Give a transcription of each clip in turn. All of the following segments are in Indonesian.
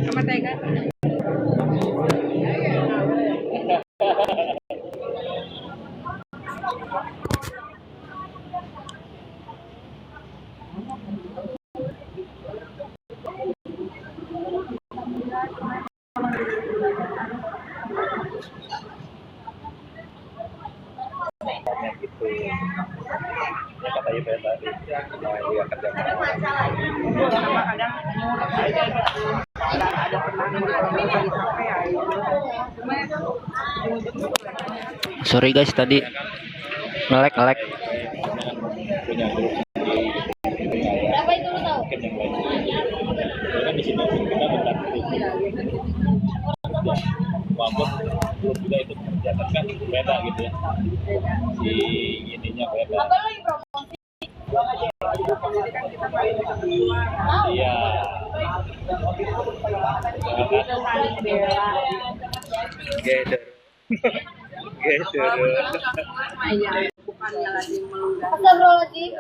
Sama Tega. Gitu. Ya kata ibu tadi, dia kerja Kadang-kadang ada Sorry guys, tadi ngelek. punya grup berapa itu lo tahu? Mungkin yang lain. Kan di sini kita bentar walaupun belum juga itu kerjaan kan beda gitu ya. Si ininya beda. Apa lo yang promosi? Iya. Geder. bukannya lagi melunggah. Astagfirullahaladzim.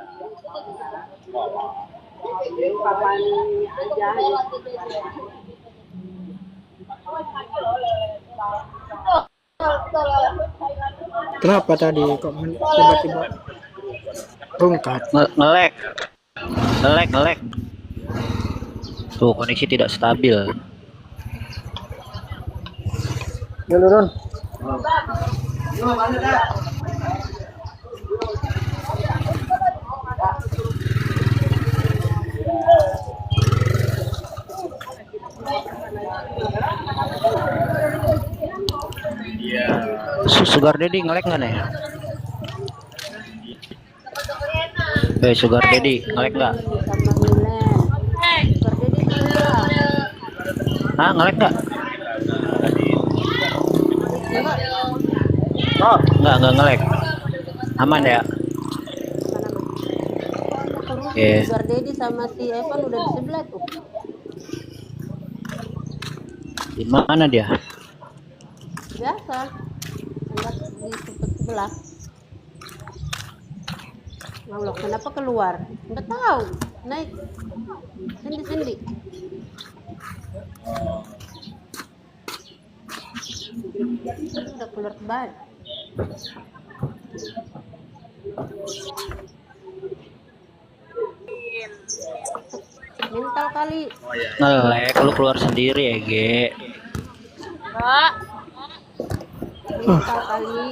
Kapan aja. Kenapa tadi kok tiba-tiba rungkat? Ngelek. Tuh, koneksi tidak stabil. Dulu Ron. Iya. Sugar Daddy ngelek nggak nih? Sugar Daddy ngelek nggak? Ah, ngelek nggak? Oh, Nggak ngelek. Aman ya? Oke. Sugar Daddy sama si Evan udah di sebelah tuh. Di mana dia? Biasa. Enggak di sebelah. Allah, kenapa keluar? Enggak tahu. Naik. Sendi. Udah keluar kembali. Mental kali. Ngelek, lu keluar sendiri ya, Ge. Mental kali.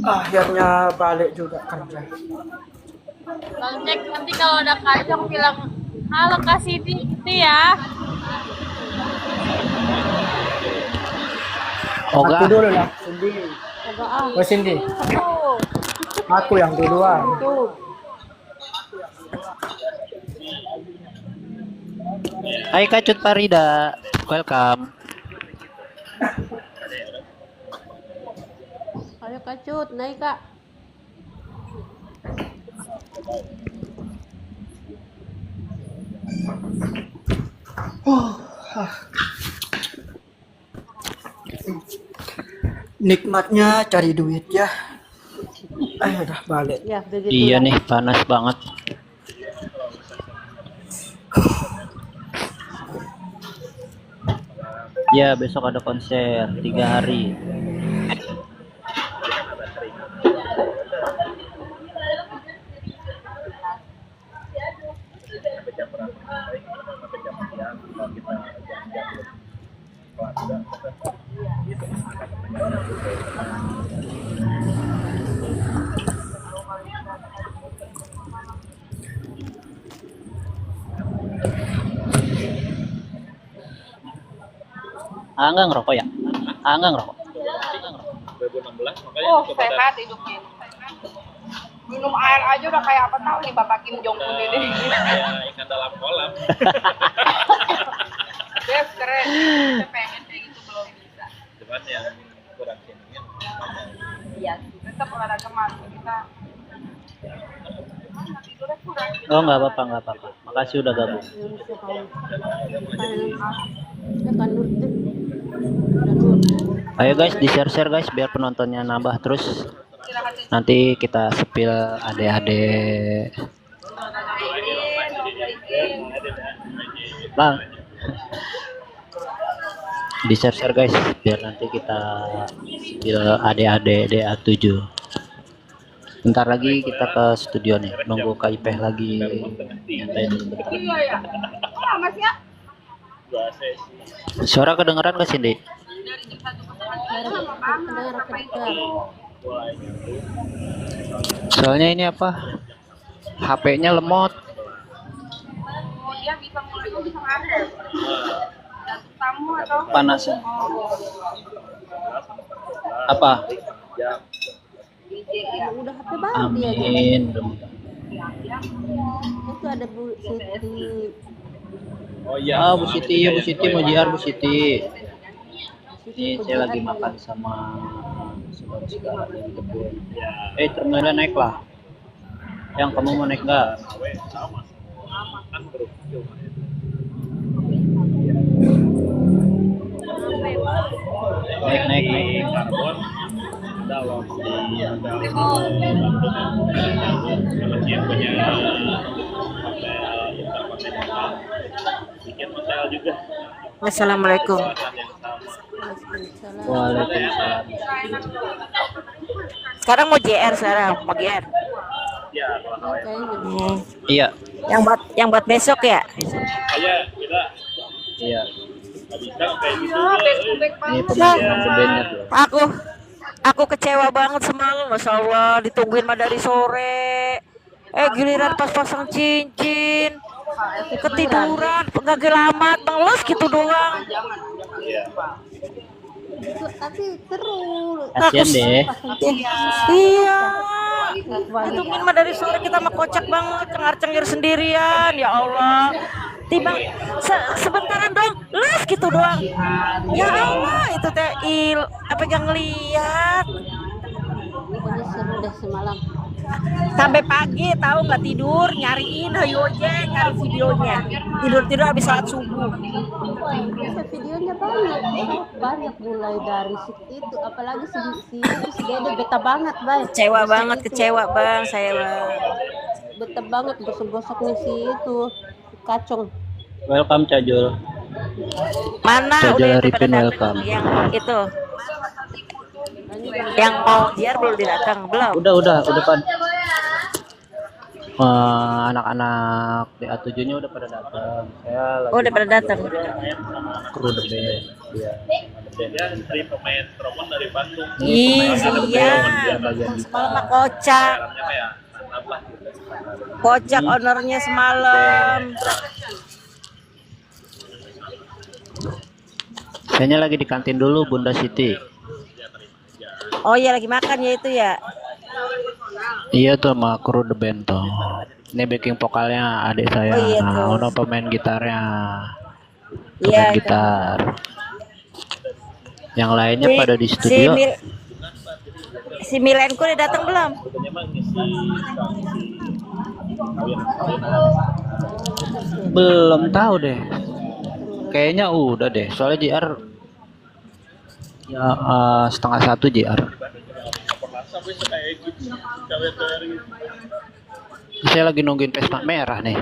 akhirnya balik juga kerja. Bang Jack, nanti kalau ada kacang bilang halo kasih itu ya. Aku dulu lah, Cindy. Oh Cindy, aku yang duluan. Hai Kak Cut Parida, welcome. Ayo Kacut, naik Kak. Nikmatnya cari duit ya. Ayo udah balik. Ya, begitu. Iya nih, panas banget. Ya, besok ada konser 3 hari. Enggak ngerokok ya? Enggak ngerokok. 2016 makanya Oh, sehat hidupnya. Minum air aja udah kayak apa tahu nih Bapak Kim Jong Un ini. kayak ikan dalam kolam. Yes, keren. Saya pengen kayak gitu belum bisa. Cuman yang kurang sininya Iya, tetap olahraga masuk kita. Tidurnya kurang. Oh, nggak apa-apa. Makasih udah gabung. Ayo guys, di share guys biar penontonnya nambah terus. Nanti kita spill adik-adik. Bang. Di share guys biar nanti kita spill adik-adik DA7. Bentar lagi kita ke studio nih, nunggu Kak Ipeh lagi nyantai dulu bentar. Suara kedengeran gak Cindy? Soalnya ini apa? HP-nya lemot. Dia bisa mulai bisa ada. Tamu atau Panas. Apa? Udah HP baru dia aja. Amin. Itu ada Bu Siti. Oh iya. Ah, Bu Siti, ya Bu Siti mau JR Bu Siti. Ini saya lagi makan sama saudara-saudara di kebun. Terminalnya naik lah. Yang kamu mau naik nggak? Naik. Karbon dalam di punya hotel bikin hotel juga. Assalamualaikum. Waalaikumsalam. Sekarang mau JR sekarang, mau JR. Ya, kalau Iya, Yang buat besok ya? aja kita iya. nggak bisa kayak gitu. Ini pemilihan bebennya tuh. Aku kecewa banget semalam, Masya Allah, ditungguin mah dari sore. Giliran pas pasang cincin, ketiduran, nggak gelamat, ngeles gitu doang. Iya. Tapi terus. Kasian deh. Iya. Ditungguin mah dari sore, kita mah kocak banget, cengar-cengir sendirian, ya Allah. Tiba sebentaran dong, les gitu doang. Ya Allah, itu teh apa yang ngeliat. Pokoknya seru deh semalam. Sampai pagi tahu nggak tidur, nyariin hayu aja, nyari videonya. Tidur habis sholat subuh. Bisa videonya banyak mulai dari itu, apalagi si Dede beta banget, Bay. Kecewa bang, saya bang. Beta banget gosok-gosoknya si itu kacung. Welcome Cajul. Mana Cajul udah Arifin pada datang welcome. yang itu? Yang mau jiar belum datang, belum? Udah Pan. Anak-anak DA7-nya udah pada datang. Saya lagi Oh, udah pada datang. kru The Band. Iya. Dia dari pemain trombon dari Bandung. Iya. Semalam mah kocak. Caranya kayak mantap lah. Kocak ownernya semalam. Saya lagi di kantin dulu Bunda Siti. Oh iya, lagi makan ya itu ya. Iya tuh sama kru The Band tuh. Ini backing vokalnya adik saya. Oh, iya tuh. Nah, udah pemain gitarnya. Iya. Pemain gitar. Yang lainnya pada di Si studio. si Milenko udah datang belum? Sebetulnya mah ngisi Belum tahu deh. Kayaknya udah deh. Soalnya JR ya 12:30 JR. Saya lagi nungguin Vespa merah nih.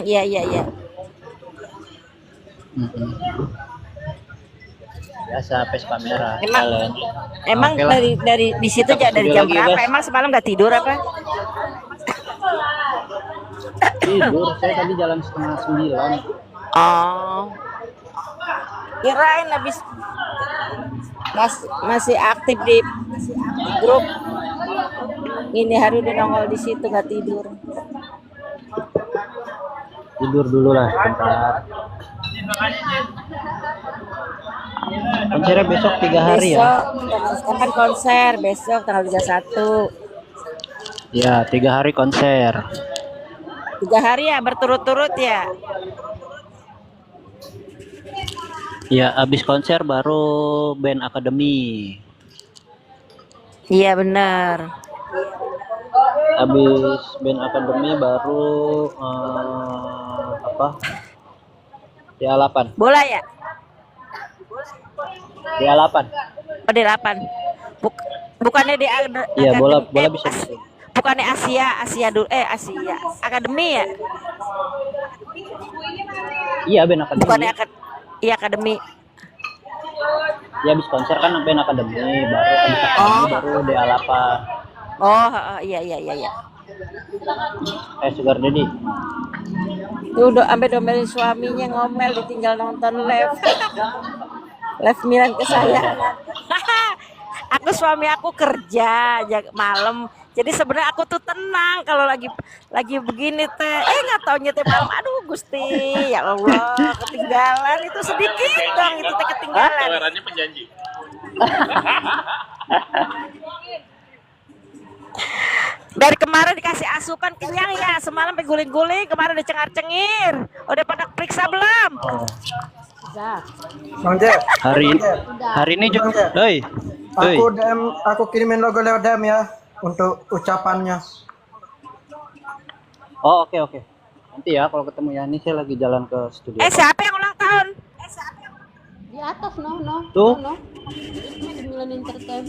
Iya. Biasa Vespa merah. Emang Oke lah. dari di situ aja dari jam Lagi, berapa? guys. Emang semalam nggak tidur apa? Tidur, saya tadi jalan 8:30. Oh, kirain habis masih aktif di grup. Ini hari udah nongol di situ nggak tidur. Tidur dulu lah bentar. Konsernya besok 3 hari ya? Besok kan konser besok tanggal 31. Ya, 3 hari konser. 3 hari ya berturut-turut ya. Ya, abis konser baru band akademi. Iya benar. Abis band akademi baru apa? Dia 8. Bola ya? Dia 8. Oh, di 8. Bukannya di Iya, bola akademi, bisa gitu. bukannya Asia dulu, Asia Akademi ya? Iya, band akademi. Bukannya iya Akademi. Ya habis konser kan band akademi, baru habis akademi baru di Alapa. Oh, iya. Sugar Daddy. Tuh udah ambil domelin suaminya ngomel ditinggal nonton live. Live Milan kesayangan. Suami aku kerja malam. Jadi sebenarnya aku tuh tenang kalau lagi begini teh. Nggak taunya teh malam. Aduh Gusti, ya Allah, ketinggalan itu sedikit dong itu teh ketinggalan. Tawarannya penjanji. Dari kemarin dikasih asupan kenyang ya, semalam guling-guling, kemarin udah cengar-cengir. Udah pada periksa belum? Udah. Bang Jack, Hari ini juga. Hei. aku kirimin logo lewat DM ya untuk ucapannya. Oh, oke. Nanti ya kalau ketemu ya, ini saya lagi jalan ke studio. Siapa yang ulang tahun? Di atas no. Tuh. No. Itu di Milan Entertainment.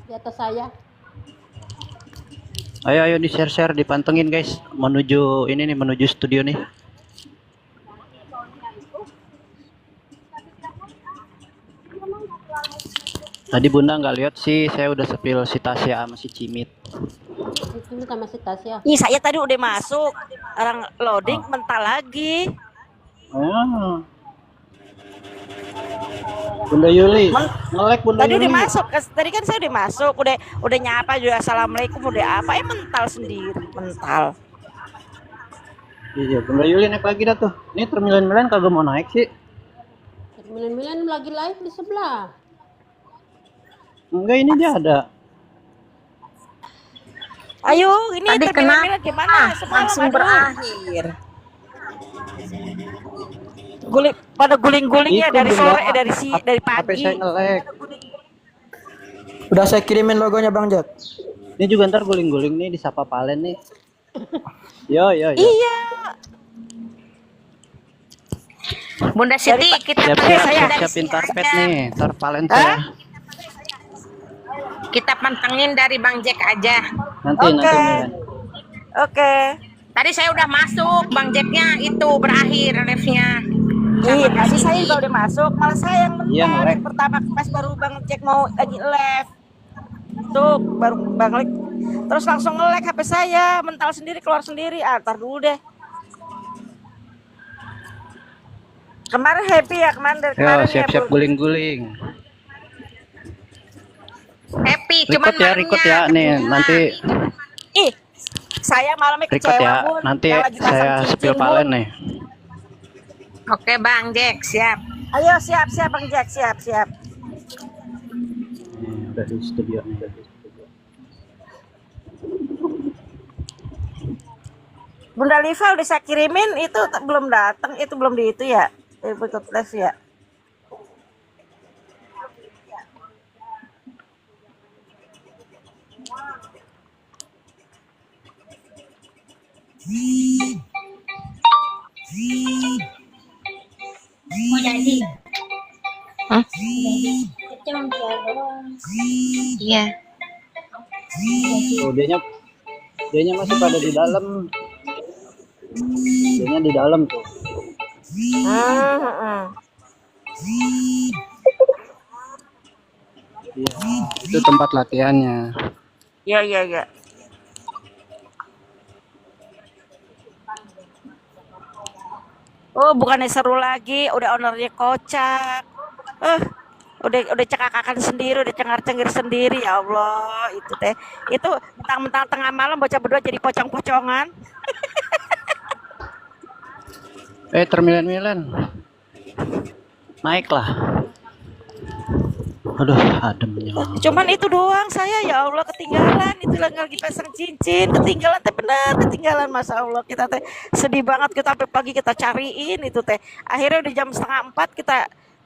Di atas saya. Ayo di share dipantengin guys, menuju studio nih. Tadi Bunda nggak lihat sih, saya udah sepil si Tasya sama si Cimit. Itu sama si Tasya. Ih, saya tadi udah masuk. Orang loading mental lagi. Bunda Yuli, nge-lag Bunda Tadi Yuli. udah masuk. Tadi kan saya udah masuk, udah nyapa juga assalamualaikum, udah apa? Mental sendiri, mental. Iya, Bunda Yuli naik lagi dah tuh. Ini Termilan kagak mau naik sih. Milan lagi live di sebelah. Enggak, ini dia ada. Ayo, ini Tadi Termilan gimana? langsung berakhir. Pada guling-gulingnya Itu dari Bunda. sore, dari HP pagi. saya nge-lag. Udah saya kirimin logonya Bang Jack. Ini juga ntar guling-guling nih di Sapa Palen nih. Yo. Iya. Bunda Siti, kita Siapin karpet nih, ntar Palen saya. kita pantengin dari Bang Jack aja. Nanti Milan. Oke. Tadi saya udah masuk, Bang Jacknya itu berakhir live-nya. Iya, tadi saya juga udah masuk. Malah saya yang Iya, menang. nge-lag. Pertama pas baru Bang Jack mau lagi live. Tuh, baru Bang Jack. Terus langsung nge-lag HP saya, mental sendiri, keluar sendiri. Ntar dulu deh. Kemarin happy ya, Yo, kemarin siap-siap guling-guling. Happy, cuman Record ya nih, nanti Ih, saya malamnya record kecewa, ya. Bun. Nanti Yang lagi pasang saya cincin, spill Bun. Palen nih. Oke Bang Jack, siap. Ayo siap Bang Jack, siap. Udah di studio nih. Bunda Liva udah saya kirimin, itu belum datang, itu belum di itu ya. Ikut live ya. Iya. Oh, dianya masih pada di dalam. Dianya di dalam tuh. Iya, itu tempat latihannya. Iya. Oh, bukannya seru lagi, udah ownernya kocak. Udah cekakakan sendiri, udah cengar-cengir sendiri, ya Allah, itu teh. Itu mentang-mentang tengah malam bocah berdua jadi pocong-pocongan. Termilan. Naiklah. Aduh, ademnya. Cuman itu doang saya, ya Allah, ketinggalan. Itu lagi pasang cincin, ketinggalan teh, benar ketinggalan, Masya Allah. Kita teh sedih banget, kita sampai pagi kita cariin itu teh. Akhirnya udah jam 3:30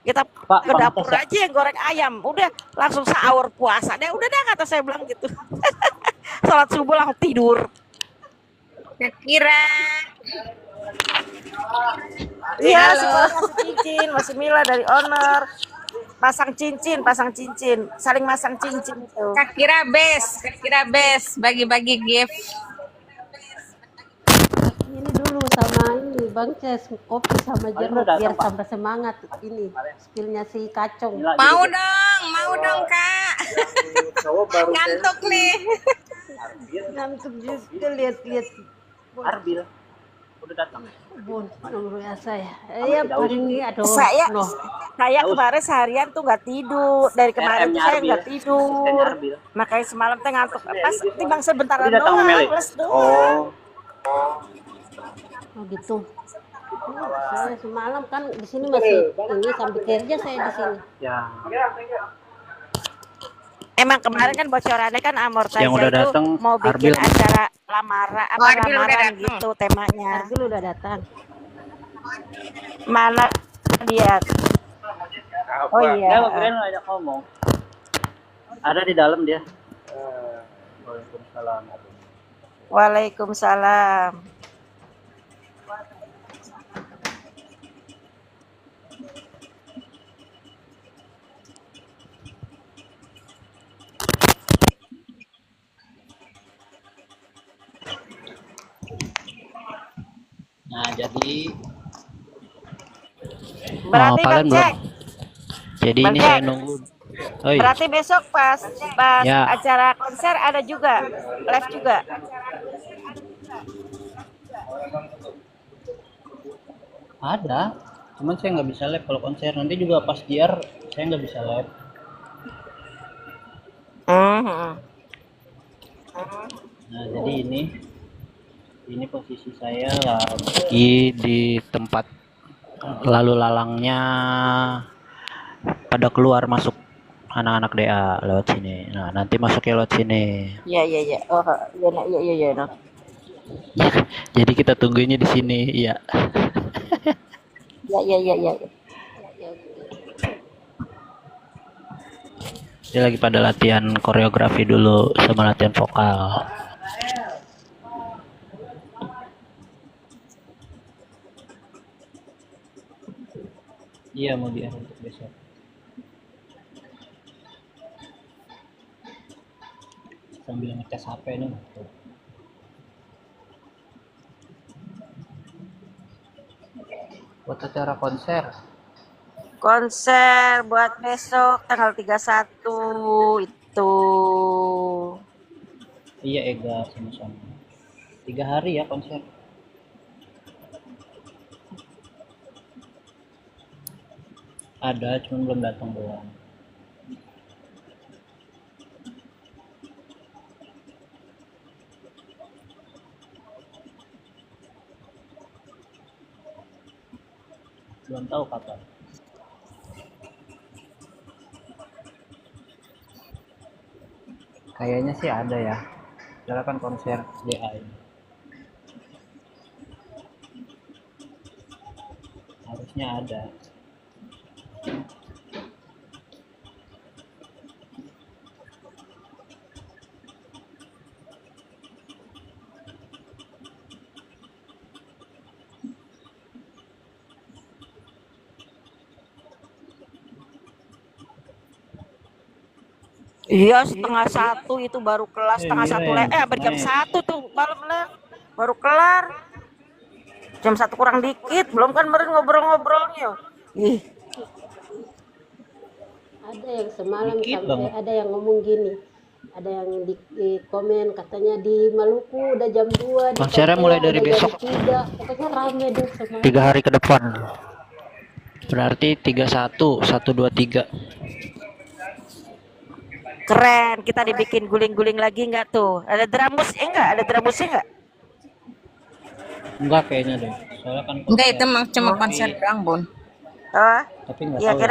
kita ke dapur aja yang goreng ayam. Udah langsung sahur puasa deh. Udah kata saya bilang gitu. Salat subuh langsung tidur. Kira Iya, masih cincin, masih Mila dari owner. pasang cincin, saling masang cincin tuh. Kak Kira best bagi-bagi gift. Ini dulu sama ini Bang Ces, kopi sama jeruk biar tambah semangat ini. Spillnya si Kacung. Mau dong Kak. Ngantuk nih. Ngantuk juga lihat-lihat. Arbil udah datang. Bon, luar biasa ya. Ya ini aduh. Saya loh. kemarin seharian tuh nggak tidur. Dari kemarin tuh saya nggak tidur. Arbil. Makanya semalam teh ngantuk. Pas timbang sebentar Udah datang, doang, Meli? les doang. Oh gitu. Saya semalam kan di sini masih ini sampai kerja saya di sini. Ya. Emang kemarin kan bocorannya kan Amortizer Yang udah itu datang, mau bikin Arbil. acara lamaran Arbil udah lamaran datang. gitu temanya. Arbil udah datang. Mana dia? Oh iya. Enggak, kirain lo ajak ngomong. Ada di dalam dia. Waalaikumsalam. Waalaikumsalam. Nah, jadi Berarti kalian Bang Jack, Jadi Bang ini Jack. saya nunggu. Oi, berarti besok pas Ya. acara konser ada juga live juga. ada. Cuman saya nggak bisa live kalau konser. Nanti juga pas JR saya nggak bisa live. Nah, jadi ini posisi saya lagi di tempat lalu lalangnya pada keluar masuk anak-anak DA lewat sini. Nah, nanti masuknya lewat sini. Iya. Oh, iya. No. Jadi kita tungguinnya di sini, iya. Iya. Dia lagi pada latihan koreografi dulu sama latihan vokal. Iya, mau dia untuk besok. Sambil ngecas HP nih. Buat acara konser. Konser buat besok tanggal 31 itu. Iya, Ega sama-sama. 3 hari ya konser. Ada, cuman belum datang doang. Belum tahu kapan. Kayaknya sih ada ya. Soalnya kan konser DA ini. Harusnya ada. Iya, setengah satu itu baru kelas, setengah satu hampir jam Nih. 1 tuh malam lah baru kelar. Jam 1 kurang dikit, belum kan kemarin ngobrol-ngobrolnya. Ih, Ada yang semalam Dikit sampai banget. ada yang ngomong gini. Ada yang di komen katanya di Maluku udah jam 2, di Konsernya Papua mulai dari udah besok. jam 3. Pokoknya rame deh semalam. 3 hari ke depan. Berarti 31, 1, 2, 3. keren. Kita dibikin guling-guling lagi nggak tuh? Ada dramus? Enggak, ada dramusnya enggak? Enggak kayaknya deh. Soalnya kan Enggak, itu emang cuma Tapi- konser doang, Bun. Oh, Tapi enggak iya tahu.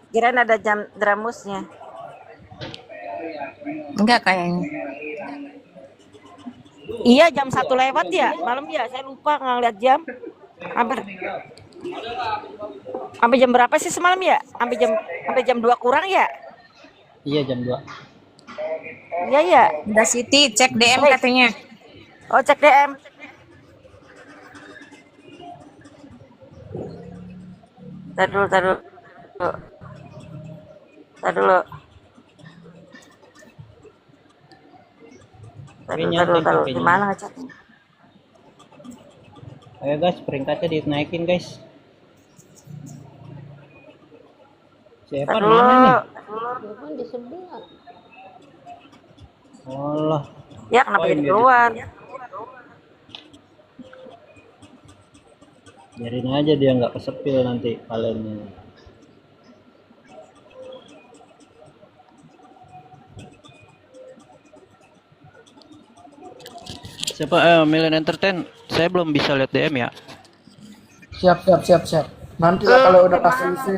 kirain ada jam dramusnya. Enggak kayaknya. Iya, jam 1 lewat ya malam ya. Saya lupa ngeliat jam. Sampai jam berapa sih semalam ya? Sampai jam 2 kurang ya? Iya, jam 2. Iya ya. Udah Siti cek DM katanya. Oh, cek DM. Tar dulu. Tar dulu. Taruh. Gimana ngecatnya? Ayo guys, peringkatnya dinaikin guys. Siapa Tar mana nih? Bukan di sebelah. Allah. Ya kenapa Oh, jadi ini keluar? Biarin aja dia nggak kesepil nanti kalennya. Siapa Milen Entertain? Saya belum bisa lihat DM ya. Siap. Nanti lah kalau udah kasih isi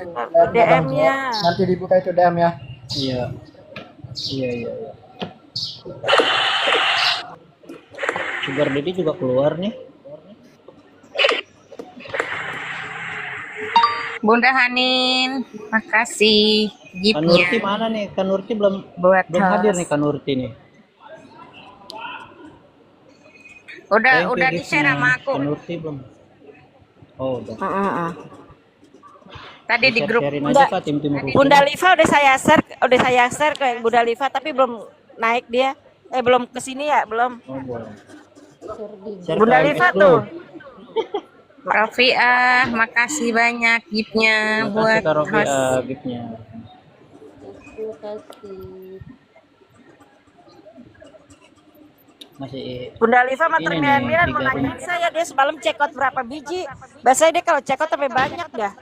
DM-nya. nanti dibuka itu DM ya. Iya. Sugar Daddy juga keluar nih. Bunda Hanin, makasih Kanurti giftnya mana nih? Kanurti belum buat hadir host. nih Kanurti nih. Udah Thank you di share giftnya. sama aku. Kanurti belum. Oh, udah. Tadi di grup. Sharein aja Kak tim rutin. Bunda Liva udah saya share ke Bunda Liva tapi belum naik dia. Belum kesini ya, belum. Oh, boleh. Share di Bunda KMS Liva belum? tuh. Rofiah, makasih banyak giftnya Makasih buat Kak Robi, host. giftnya. terima kasih. Masih Bunda Liva mah Ini termian-mian nih, mau 3 nanyain saya dia semalam check out berapa biji. Biasanya dia kalau check out sampai banyak dah.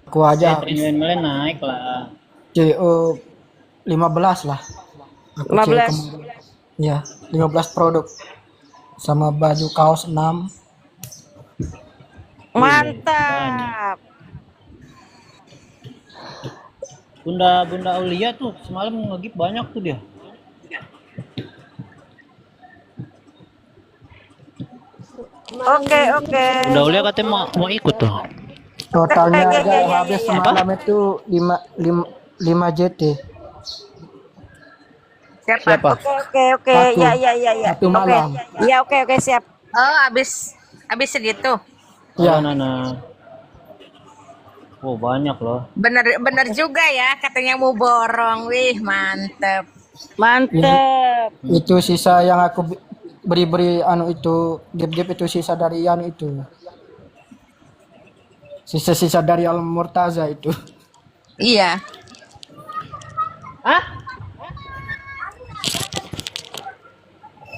Aku aja Milen naik lah. CO 15 lah. Aku 15. Ya, 15 produk. Sama baju kaos 6. Mantap. Bunda Aulia tuh semalam ngegip banyak tuh dia. Oke. Bunda Aulia katanya mau ikut tuh. Totalnya Ya, aja ya, yang ya, habis ya. semalam itu 5 JT. Siapa? Oke. Satu. Ya. Satu malam. Iya, oke, siap. Oh, habis segitu. Ya. Nana. Oh, banyak loh. Bener juga ya, katanya mau borong. Wih, mantep. Mantap. Itu sisa yang aku beri anu itu, gap itu sisa dari anu itu. Sisa-sisa dari Al Murtaza itu. Iya.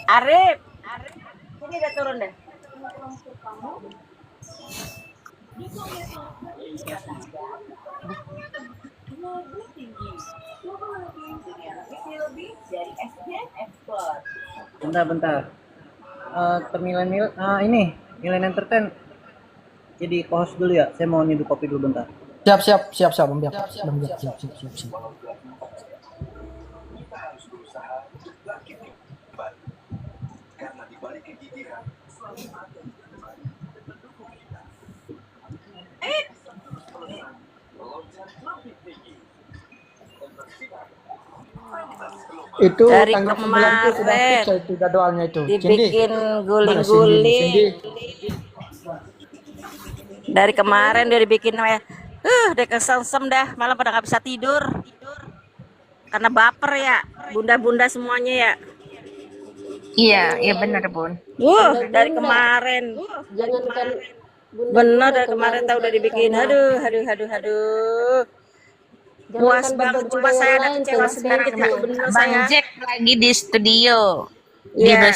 Arif. Sini udah turun deh. Bentar. Ini Milen Entertain. Jadi host dulu ya. Saya mau nyeduh kopi dulu bentar. Siap, Bang Biak. Siap. Itu Dari tanggal 9 itu sudah kemarin fix itu jadwalnya itu. dibikin Cindy. guling-guling. Cindy. Dari kemarin dia dibikin udah kesengsem dah, malam pada nggak bisa tidur karena baper ya, bunda-bunda semuanya ya. Iya bener Bun. Dari kemarin Jangankan bener, dari kemarin tahu udah dibikin. Aduh. Puas banget, cuma saya ada kecewa sedikit bener Bang saya. Jack lagi di studio. Iya.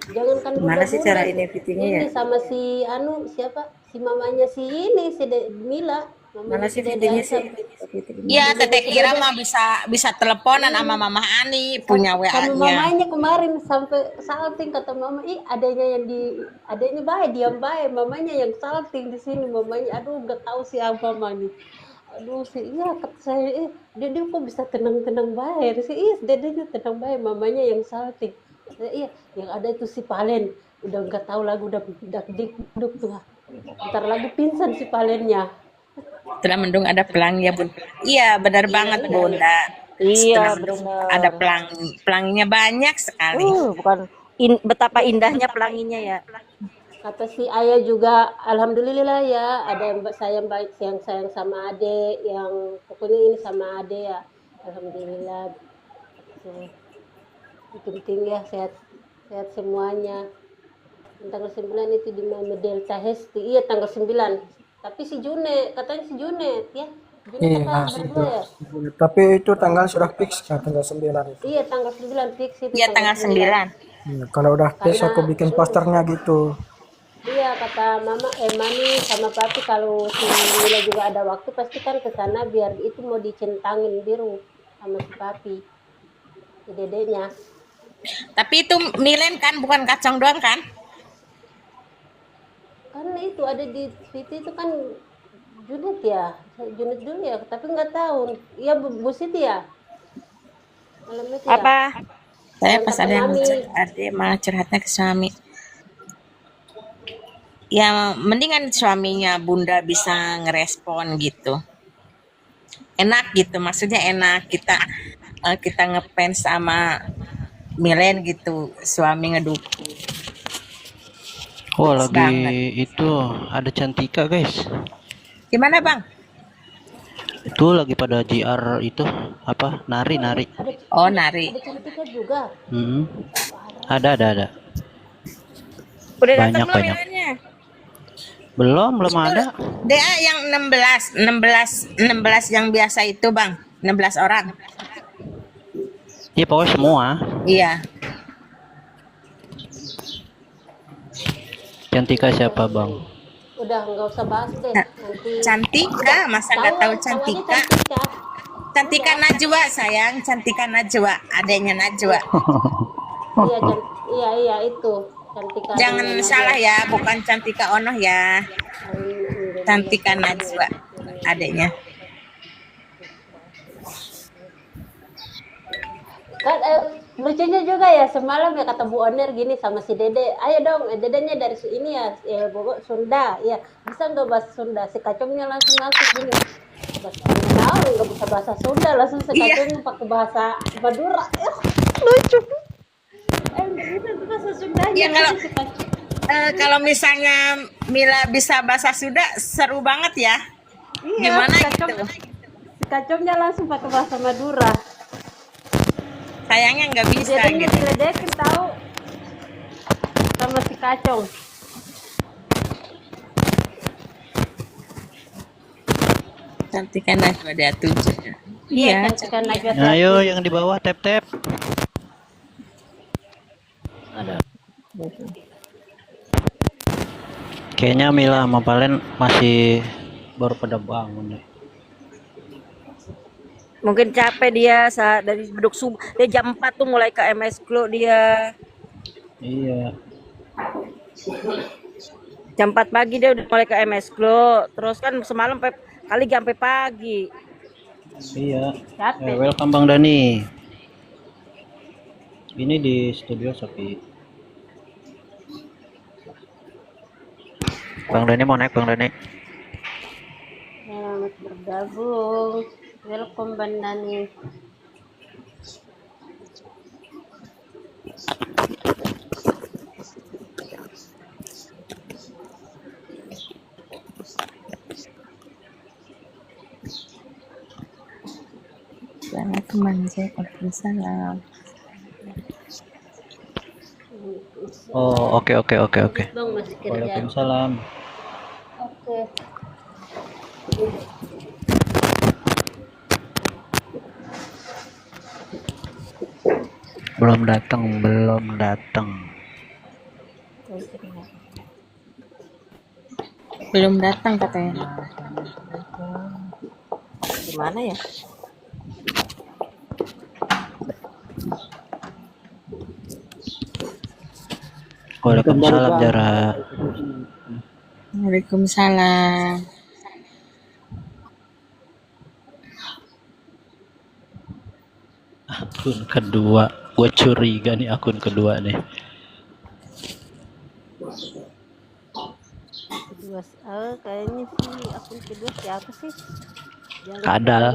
Jangankan Gimana sih bunda-bunda, cara ini fittingnya ya? ini sama si siapa? Si mamanya si ini si Mila. Mana sih Dede fittingnya Asam. sih? Iya, Teteh Kira mah bisa teleponan sama Mama Ani, punya Sama WA-nya. mamanya kemarin sampai salting kata mama, adanya baik diam baik, mamanya yang salting di sini mamanya, aduh nggak tahu siapa mama nih. Aduh kata saya, Dede kok bisa tenang-tenang baik sih, Dedenya tenang baik, mamanya yang salting. Iya, yang ada itu si Palen, udah nggak tahu lagu udah dikduk tuh, ntar lagi pingsan si Palennya. Setelah mendung ada pelangi ya Bun. Iya benar banget Bunda. Iya, Setelah mendung benar. ada pelanginya banyak sekali. Bukan betapa indahnya pelanginya ya. Kata si ayah juga, alhamdulillah ya, ada yang sayang baik, yang sayang sama adik, yang pokoknya ini sama adik ya, alhamdulillah. So, yang penting ya sehat, sehat semuanya. Tanggal 9 itu di Mama Delta Hesti, iya tanggal 9. Tapi si June, katanya si Junet ya. Junet Iya, apa berdua ya? tapi itu tanggal sudah fix kan, tanggal 9 itu. Iya tanggal 9 fix itu. Iya tanggal 9. Iya, kalau udah fix aku bikin posternya gitu. Iya kata mama, mami sama papi kalau si Mila juga ada waktu pasti kan ke sana biar itu mau dicentangin biru sama si papi, si dedenya. Tapi itu Milen kan bukan kacang doang kan? Kan itu ada di situ itu kan Junet ya, Junet dulu ya, tapi nggak tahu. Iya Bu Siti ya. Malam itu ya. Apa? Saya Yang pas kata ada yang mami. ada malah curhatnya ke suami. Ya mendingan suaminya Bunda bisa ngerespon gitu. Enak gitu, maksudnya enak kita ngefans sama Milen gitu, suami ngedukung. Oh, Pas lagi banget. itu ada Cantika, guys. Gimana Bang? Itu lagi pada JR itu apa? Nari. Oh nari. Ada Cantika juga. Hmm. Ada. Udah datang Banyak. belum Milennya? Belum ada. DA yang 16 yang biasa itu Bang, 16 orang. Iya, pokoknya semua. Iya. Cantika siapa, Bang? Udah nggak usah bahas deh. Nanti Cantika, masa nggak tahu aja Cantika? Cantika. Cantika Najwa sayang, Cantika Najwa, adanya Najwa. Iya itu Cantika. Jangan salah ya, bukan Cantika Ono ya. Cantika Najwa, adanya. Kan lucunya juga ya semalam ya kata Bu Oner gini sama si Dede, ayo dong dedenya dari ini ya, Bobo Sunda, ya bisa nggak bahasa Sunda? Si Kacomnya langsung gini, tahu nggak bisa bahasa Sunda, langsung si Kacomnya pakai bahasa Madura, lucu. Bisa bahasa Sundanya. Ya langsung si Kacom. kalau misalnya Mila bisa bahasa Sunda, seru banget ya. Iya, Gimana si gitu? Si Kacomnya langsung pakai bahasa Madura. Sayangnya nggak bisa Dedenya gitu. diledekin tahu sama si Kacong. Cantika Najwa dia 7. Iya, Cantika Najwa. Ayo yang di bawah tap. Ada. Kayaknya Mila sama Palen masih baru pada bangun deh. Mungkin capek dia saat dari beduk subuh. Dia jam 4 tuh mulai ke MS Glow dia. Iya. Jam 4 pagi dia udah mulai ke MS Glow. Terus kan semalam kali sampai pagi. Iya. Capek. Welcome Bang Dani. Ini di studio Sofi. Bang Dani mau naik, Bang Dani. Selamat bergabung. Welcome Bang Dani. Selamat manja, Waalaikumsalam. Oh, oke. Bang masih kerja. Waalaikumsalam. Oke. Belum datang. Belum datang katanya. Gimana ya? Waalaikumsalam Jara. Waalaikumsalam. Akun kedua, gue curiga nih akun kedua nih. Kedua, kayaknya sih akun kedua siapa sih? Kadal.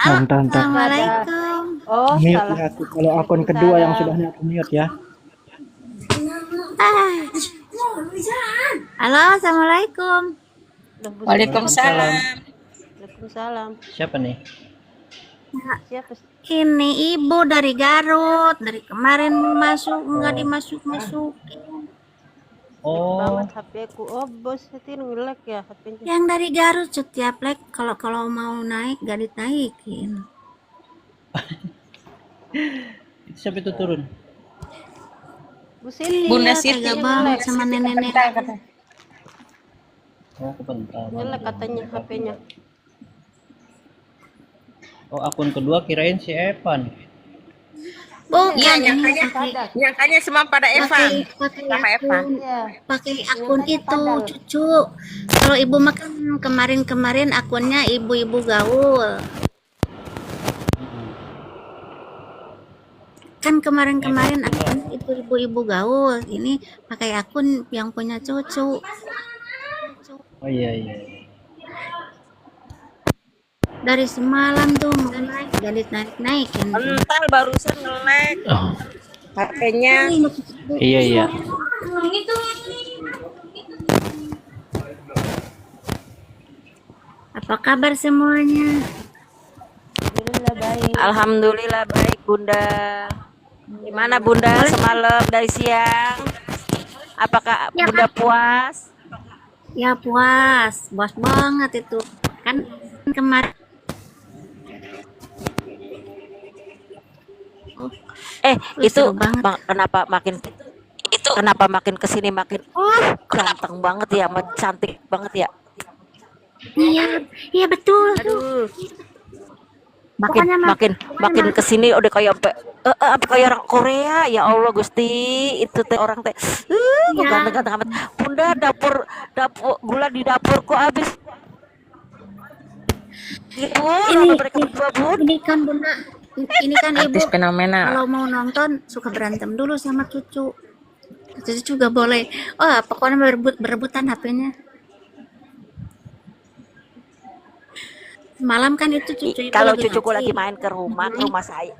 Assalamualaikum. Oh, Mute salah. ya, kalau akun kedua yang sudah aku mute ya. Halo, assalamualaikum. Waalaikumsalam. Waalaikumsalam. Siapa nih? Siapa? Ini ibu dari Garut. Dari kemarin mau masuk, nggak dimasuk-masuk. Banget Oh, HP ku. Oh, bos itu ngelek ya HP-nya. Yang dari Garut setiap leg kalau mau naik gak ditaikin. itu siapa itu turun? Bu Siti. Bunda Iya, Siti. tega banget sama nenek-nenek. Oh, kebentar. Ngelek katanya HP-nya. Oh, akun kedua kirain si Evan. Bukan, Iya, ini nyangkanya semua pada Evan. Sama Evan. Iya. pakai akun itu cucu. Kalau ibu makan kemarin akunnya ibu-ibu gaul. Kan kemarin akun itu ibu-ibu gaul. Ini pakai akun yang punya cucu. Oh iya iya. Dari semalam tuh mau naik jadi naikin. Entar barusan nge-lag Oh, HP-nya. iya iya. Apa kabar semuanya? Alhamdulillah baik. Alhamdulillah baik Bunda. Gimana Bunda semalam dari siang? Apakah Ya, Bunda puas? Ya puas banget itu. Kan kemarin Itu seru banget. kenapa makin kesini makin ganteng banget ya, cantik banget ya. Iya betul. Aduh, Pokoknya makin kesini udah kayak sampai kayak orang Korea. Ya Allah Gusti, itu teh orang teh kok ganteng-ganteng amat. Bunda, dapur gula di dapurku habis. Gitu, Ini- mereka berdua Bun. Ini kan Bunda, ini kan ibu Artis fenomenal. kalau mau nonton suka berantem dulu sama cucu. Cucu juga boleh. Oh, pokoknya berebutan HP-nya. Malam kan itu cucu itu Kalau lagi cucuku ngaji. lagi main ke rumah saya.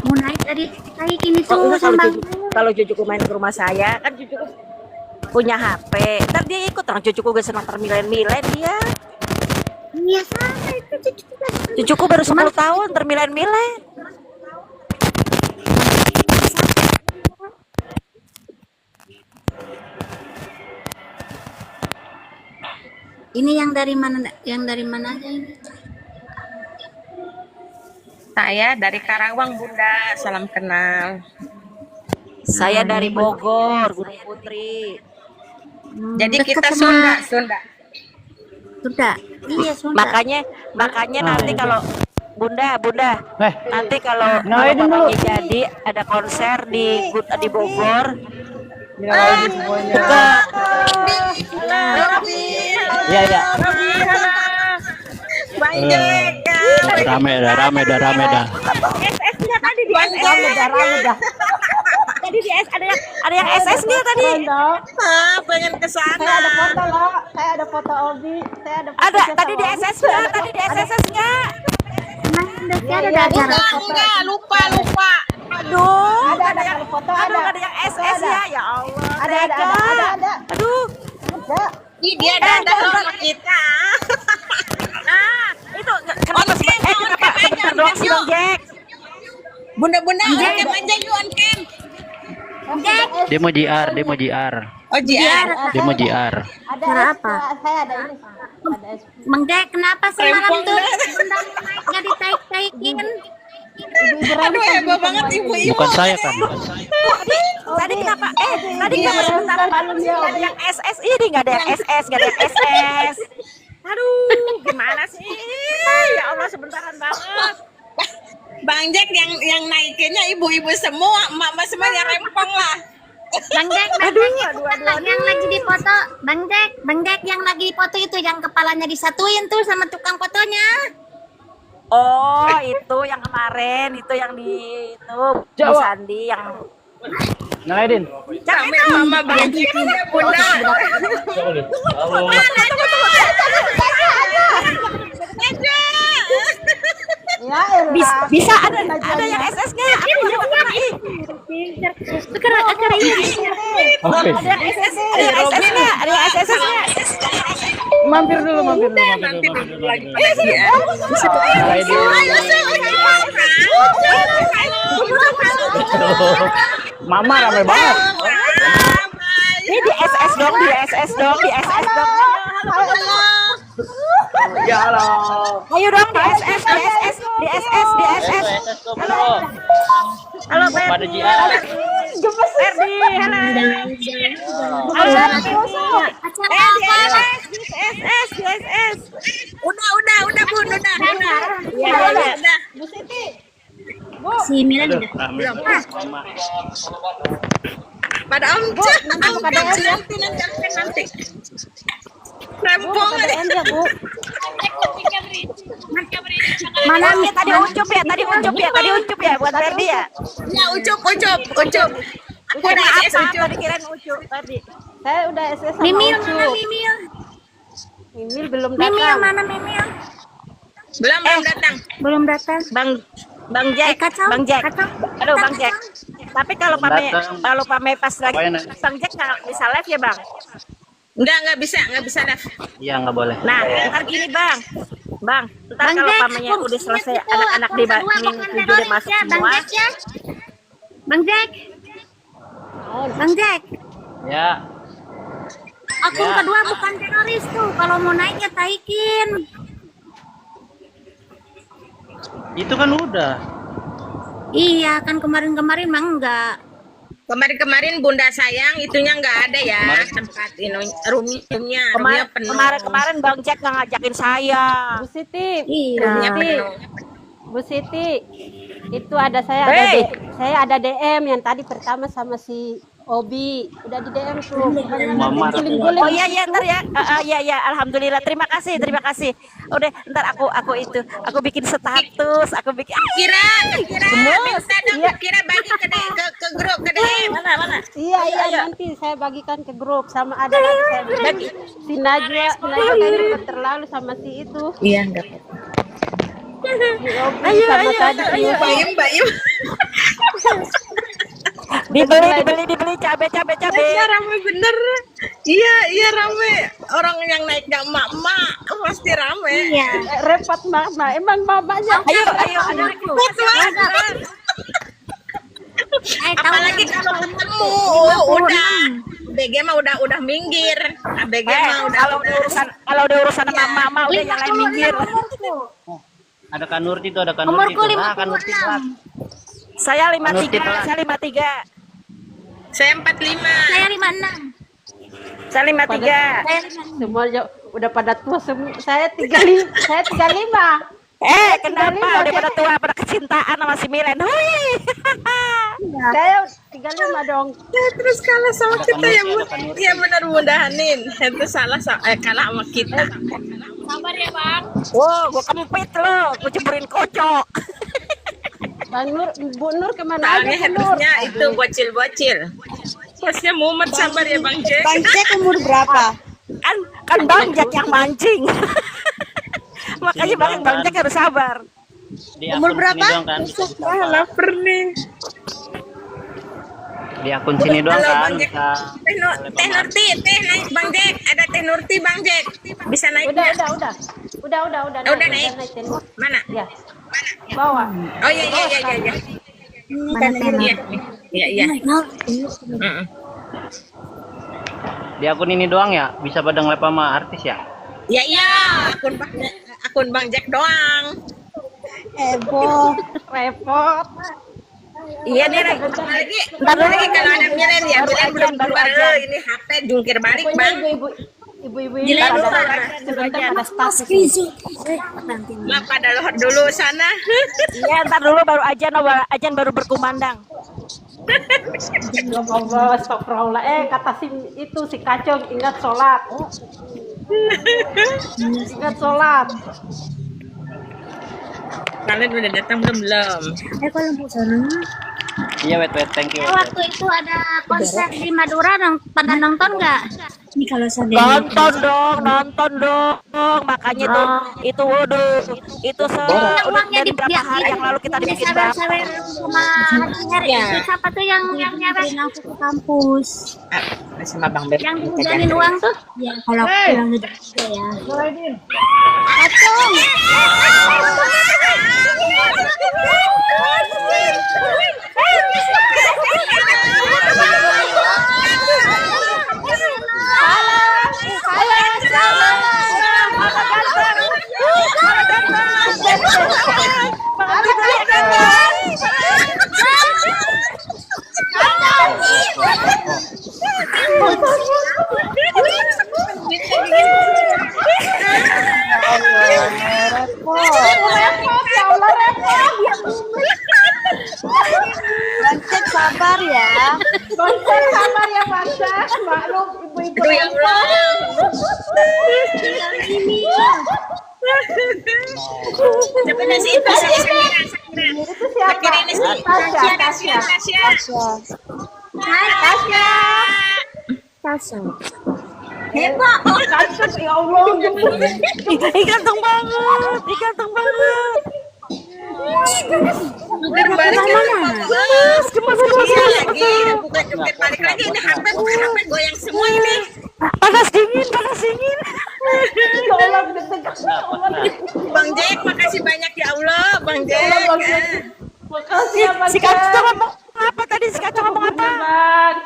Mau naik tadi naikin itu Oh, enggak, sama kalau cucuku main ke rumah saya, kan cucuku punya HP. Ntar dia ikut, orang cucuku gak senang termilen-milen dia. Iya sama itu cucu juga. Cucuku baru 10 tahun termilen-milen. Ini yang dari mana? Yang dari mana aja ini? Saya dari Karawang, Bunda. Salam kenal. Saya dari Bogor, Gunung Putri. Jadi Dekat kita sama- Sunda. Sudah. Iya sudah. Makanya nanti kalau Bunda, Eh, nanti kalau Kenalin dulu. bapaknya jadi ada konser di Bogor. iya iya. Bang jelek kan. Rame dah. SS-nya tadi di SS. Tadi di SS ada yang SS-nya tadi. Pengen ke sana. Saya ada foto loh. Saya ada foto Obi. Saya ada foto Ada saya tadi di sama Obi. SS-nya, tadi di SS-nya. Nah, ada acara. Enggak, lupa. Aduh, Ada foto ada. ada yang SS ya. Ya Allah. Ada. tega. Aduh. Ada. Ih, dia ada sama kita. Nah, itu kenapa sebentar doang sih Bang Jack? Bunda-bunda, oke aja yuk Ken. Demo JR. Oh, JR. Demo JR. Ada Acara es, apa? Saya ada ini. Ada es. Bang Jack, kenapa semalam Rempong tuh dah. undang naik nggak ditaik-taikin? Aduh, heboh banget ibu-ibu. Bukan saya kan? Tadi kenapa? Tadi kenapa sebentar ada yang SS ini nggak ada yang SS. Aduh, gimana sih? Ya Allah, sebentaran banget. Bang Jack yang naikinnya ibu-ibu semua, emak-emak semua yang rempong lah. Bang Jack, yang lagi difoto, Bang Jack yang lagi difoto itu yang kepalanya disatuin tuh sama tukang fotonya. Oh, itu yang kemarin, itu yang di Sandi yang Nyalain. Kami mama Bang Jack Bunda. Ya, elah. bisa ada yang SS-nya. Aku yang kena acara ini. Oke. Ada SS nggak? Ada SS nggak? Mampir dulu. Mama rame banget. Ini di SS dong. Ya halo. Ayo dong di SS. Halo Pada Ferdi. JR. Ferdi, halo. Acara Di SS. udah Bun, udah. Iya. Si Milan udah. Belum. Pada nanti. Rempong KDM ya, Bu. Mana Tadi ucup ya buat Ferdi ya. Ya ucup. Udah apa? Tadi kirain ucup tadi. Saya udah SS sama Mimil Ucup. mana Mimil? Mimil belum Mimil datang. mana Mimil? Belum datang. Bang Jack, kacau. Bang Jack. Kacau. Aduh Bang Jack. Tapi kalau pame pas lagi Apain, Nak? Bang Jack nggak bisa live ya Bang. Nggak bisa dah. Iya nggak boleh. Nah, ntar gini Bang, ntar Bang kalau Jack, pamenya udah selesai, anak-anak di minggu udah masuk Bang semua. Jack ya. Bang Jack. Ya. Akun kedua bukan teroris tuh. Kalau mau naik ya taikin. Itu kan udah. Iya, kan kemarin-kemarin mah enggak. Kemarin Bunda sayang itunya enggak ada ya. Tempat roomnya Kemarin Bang Jack nggak ngajakin saya. Bu Siti. Roomnya penuh. Bu Siti. Itu ada Hey. saya ada DM yang tadi pertama sama si Obi. Udah di DM tuh. Mama. Guling-guling. Oh iya ntar ya. Iya alhamdulillah. Terima kasih. Udah ntar aku bikin status, aku bikin Kira minta dong Kira bagi ke grup ke DM. mana? Iya, nanti saya bagikan ke grup sama ada lagi saya bagi si Najwa kayaknya terlalu sama si itu. Iya, enggak apa-apa. Ayo tadi Bayim. Dibeli cabe. Iya rame bener. Iya rame. Orang yang naik gak emak-emak pasti rame. Iya. repot mama. Emang mamanya. Ayo. Apalagi kalau ketemu udah BG mah udah minggir. BG mah udah kalau udah urusan sama mama udah yang lain minggir. Ada Kanurti tuh, ada Kanurti. Umurku Nah, Kanurti telat. Saya 53. Saya 45. Saya 56. Saya 53. Semua udah pada tua semua. Saya 35. Kenapa? Udah pada tua, pada kecintaan sama si Milen. Hui. Saya 35 dong. Terus kalah sama kita ya benar mudahanin. Itu kalah sama kita. Sabar ya Bang. Wow, gua kempit lo, gua jemurin kocok. Bang Nur, Bu Nur kemana aja Bu Nur? Harusnya itu bocil. Bosnya mumet sabar ya Bang Jack. Bang Jack umur berapa? Kan Bang Jack yang mancing. Makanya Bang Jack harus sabar. Di umur berapa? Kan? Lapar nih. Di akun sini doang kan. Teh Nurti, naik Bang Jack. Ada Teh Nurti Bang Jack. Bisa naik Udah nggak? Udah naik. Mana? Ya. Bawa. Oh iya. Iya. Di akun ini doang ya, bisa pada nge-live sama artis ya? Iya. Akun Bang Jack doang. Repot. Iya nih, lagi kalau ada Milen ya, Milen belum keluar ini HP jungkir balik Bang. Ibu-ibu ini sebentar ada status. Lah pada lohor dulu sana. Iya, ntar dulu baru ajan baru berkumandang. Ya Allah, astagfirullah. Kata si Kacung ingat sholat. Ingat sholat. Kalian udah datang belum? Kalau mau sana. Iya, wet, thank you. Waktu itu ada konser di Madura, pada nonton nggak? Ini kalau Nonton dong. Makanya itu waduh, itu uangnya dari berapa hari yang lalu kita dibikin bang. sawer sama nyari itu siapa tuh yang nyawerin aku ke kampus? Sama Bang Ber. Yang dihujanin uang tuh? Ya kalau pulang juga ya. Acung. Bancek sabar ya. Konser sabar ya Pasha. Maklum ibu-ibu ya Allah. Sebenarnya sih itu Itu siapa? Tasya. Hai Tasya. Hebat. Kasus ya Allah. Ganteng banget. Bukan joget balik lagi ini HP goyang semua ini. Panas dingin. Bang Jack, makasih banyak ya Allah, Bang Jack. Makasih ya Bang Si Kacang ngomong apa tadi? Si Kacang ngomong apa?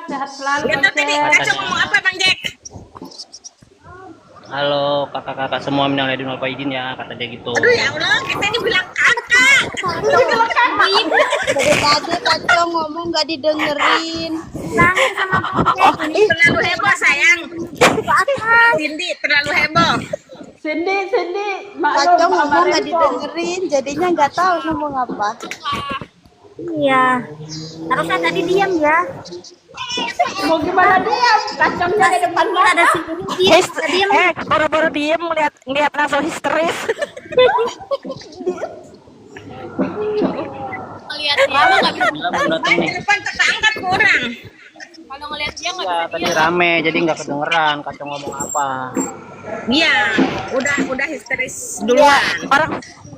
Sehat selalu. Itu tadi Kacang ngomong apa Bang Jack? Halo kakak-kakak semua, minal aidin wal faizin ya, kata dia gitu. Aduh ya Allah, kita ini bilang kakak. Bilang kakak. Dari tadi Kacang ngomong gak didengerin. Terlalu heboh sayang. Cindy terlalu heboh. Cindy, Kacang ngomong gak didengerin, jadinya nggak tahu ngomong apa. Iya. Harusnya tadi diam ya. Mau gimana diam? Kacangnya di depan Ada mata. diam. Baru-baru diem ngeliat langsung histeris. Ngeliat dia mah nggak bisa. Belum datang nih. Depan terangkat kurang. Kalau ngeliat dia nggak Ya, bisa. tadi rame jadi nggak kedengeran Kacang ngomong apa. Iya, udah histeris duluan.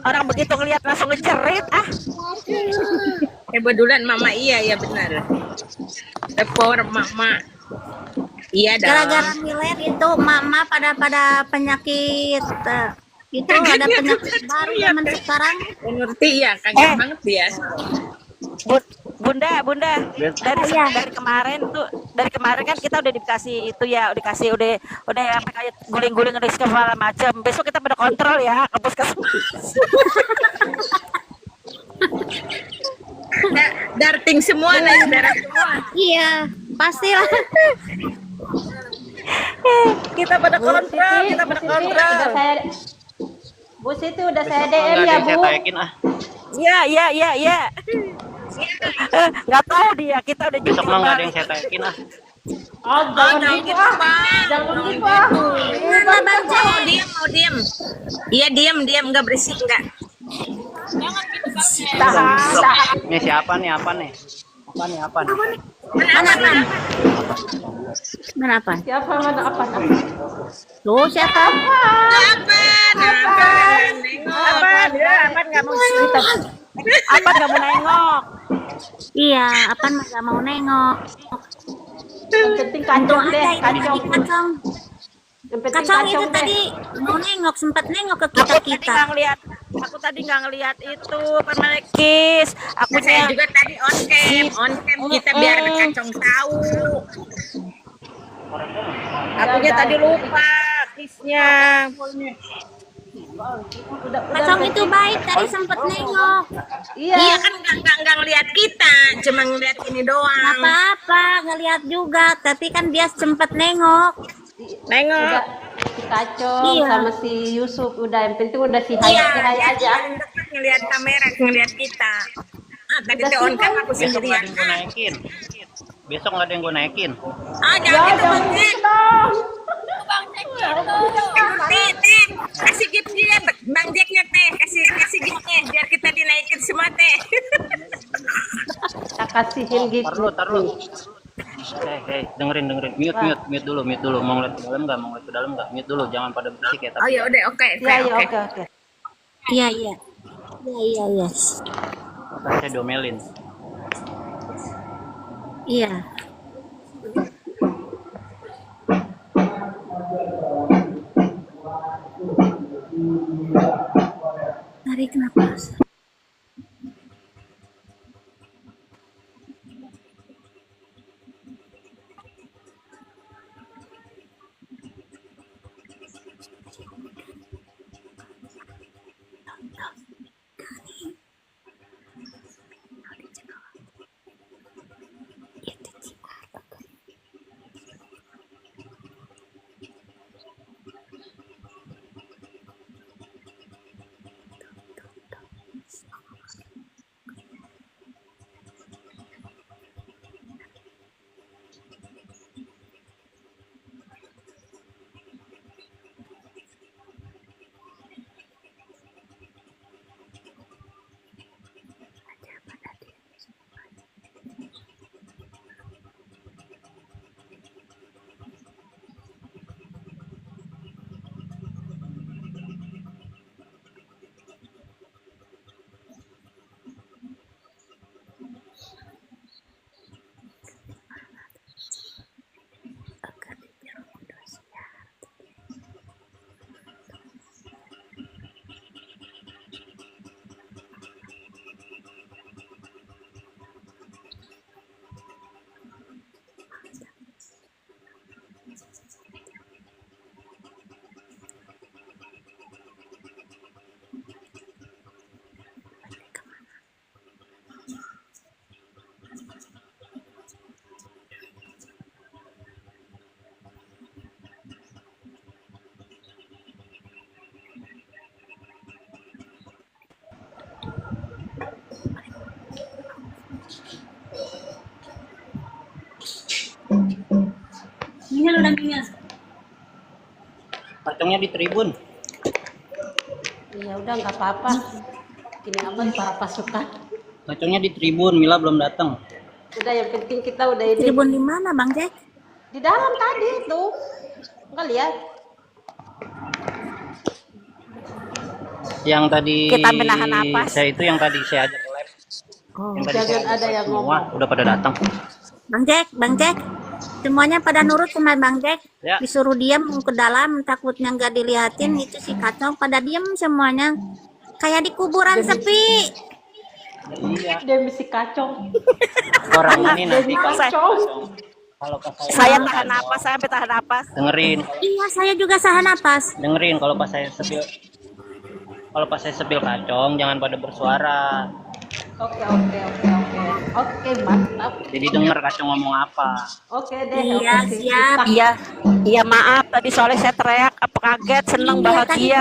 Orang begitu ngeliat langsung ngejerit Heboh duluan Mama, iya benar. Tepor Mama. Iya dah. Gara-gara milet itu mama pada penyakit itu ada penyakit baru zaman sekarang. Ngerti ya, kaget banget dia. Bunda dari kemarin kan kita udah dikasih itu ya, udah sampai kayak guling-guling udah segala macam. Besok kita pada kontrol ya ke puskesmas. Darting semua, naik darah semua. Iya, pastilah. kita pada kontrol. Bu Siti udah saya Besok DM nggak ada ya yang saya Bu. taikin ah. Iya. Nggak tahu dia, kita udah Besok mah nggak ada yang saya taikin ah. Oh, jangan gitu Bang. Jangan gitu Bang. Mau diem. Iya diem, nggak berisik nggak. Jangan gitu Bang. Tahan. Ini siapa nih? Apa nih? Kenapa? Siapa mana apa? Tuh siapa? Apa nggak mau nengok? Iya, apa nggak mau nengok? Yang penting Untung kacang ada deh, itu tadi kacang. Yang penting Kacang itu deh. tadi mau nengok, sempat nengok ke Aku tadi nggak ngeliat itu permanekis. Saya juga tadi on cam kita biar kacang tahu. Akunya tadi lupa kisnya. Kacang itu baik, tadi sempat nengok. Iya kan nggak ngeliat kita, cuma ngeliat ini Nggak doang. apa-apa, ngeliat juga, tapi kan dia sempat nengok. Nengok. Si Kacang Iya. sama si Yusuf udah, yang penting udah si Iya, Hai dia aja. paling dekat ngeliat kamera, ngeliat kita. Tadi teh on cam aku Besok nggak ada sendirian. yang gue naikin. Besok nggak ada yang gue naikin. Jangan gitu Bang Jack. Bang Jack gitu. Teh, kasih gift dia, Bang Jacknya teh, kasih giftnya biar kita dinaikin semua teh. kasihin gitu. Taruh. Dengerin. Mute dulu. Mau ngeliat ke dalam nggak? Mute dulu, jangan pada berisik ya. Oh ya udah, oke. Oke. Iya. Saya domelin. Iya. Tarik nafas. Pacongnya di tribun. Ya udah nggak apa-apa. Gini aman para pasukan. Pacongnya di tribun, Mila belum datang. Udah yang penting kita udah ini. Tribun di mana, Bang Jack? Di dalam tadi itu. Enggak lihat. Yang tadi Kita menahan napas. Saya itu yang tadi saya ajak ke lab. Yang tadi Jangan saya ada yang semua ngomong. udah pada datang. Bang Jack. Semuanya pada nurut sama Bang Jack. Ya. Disuruh diam ke dalam, takutnya nggak dilihatin, itu si kacau pada diam semuanya. Kayak di kuburan sepi. Iya. Dia mesti kacau. Orang ini nanti Kacau. kalau pas Saya tahan napas, saya sampai tahan napas. dengerin, Iya, saya juga sahan napas. kalau pas saya sepil kacong jangan pada bersuara. Oke, mantap. Jadi denger kacong ngomong apa. Oke deh. Iya, oke, siap. Iya maaf tadi soalnya saya teriak apa kaget seneng bahagia.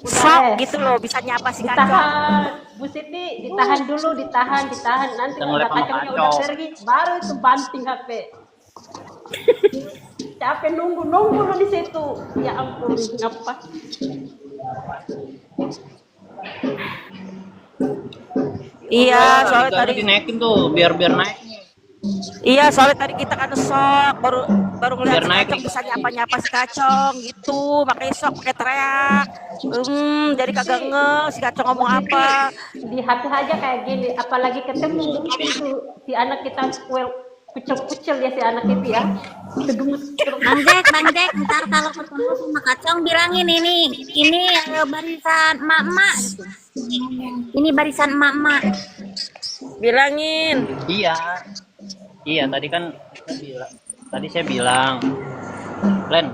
Sok gitu loh bisa nyapa si kacang. Ditahan, Bu Siti, ditahan dulu, ditahan. Nanti Kita kalau ngeliat sama kacangnya kacau. udah pergi, baru itu banting HP. Capek nunggu lu di situ. Ya ampun, ngapa? Iya soalnya Harganya tadi dinaikin tuh biar naik. iya soalnya tadi kita kan sok baru ngeliat Biar si naik kacang nih. bisa nyapa si kacang gitu makanya sok pakai teriak. Jadi kagak si kacang ngomong apa. Di hati aja kayak gini, apalagi ketemu itu si anak kita kucel ya si anak itu ya. Bang Jack, ntar kalau ketemu sama kacang bilangin ini barisan emak-emak. Ini barisan emak-emak. Bilangin. Iya tadi saya bilang Len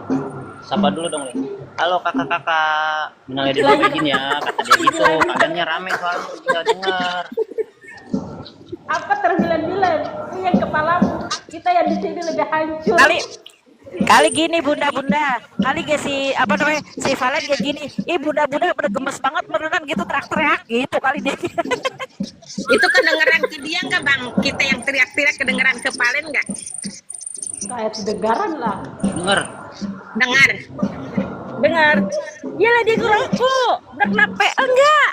sapa dulu dong Len. Halo kakak-kakak, minalnya dulu izin ya, kata dia gitu. Keadaannya rame soalnya tinggal dengar. Apa terbilan-bilan? Yang kepalamu, kita yang di sini lebih hancur. Kali gini bunda kali gak si Valen kayak gini bunda pada gemes banget beneran gitu teriak-teriak gitu kali dia. Itu kedengeran ke dia nggak bang? Kita yang teriak-teriak kedengeran ke Valen nggak? Kayak kedengaran lah. Dengar. Iyalah dia ngerokok udah kenapa enggak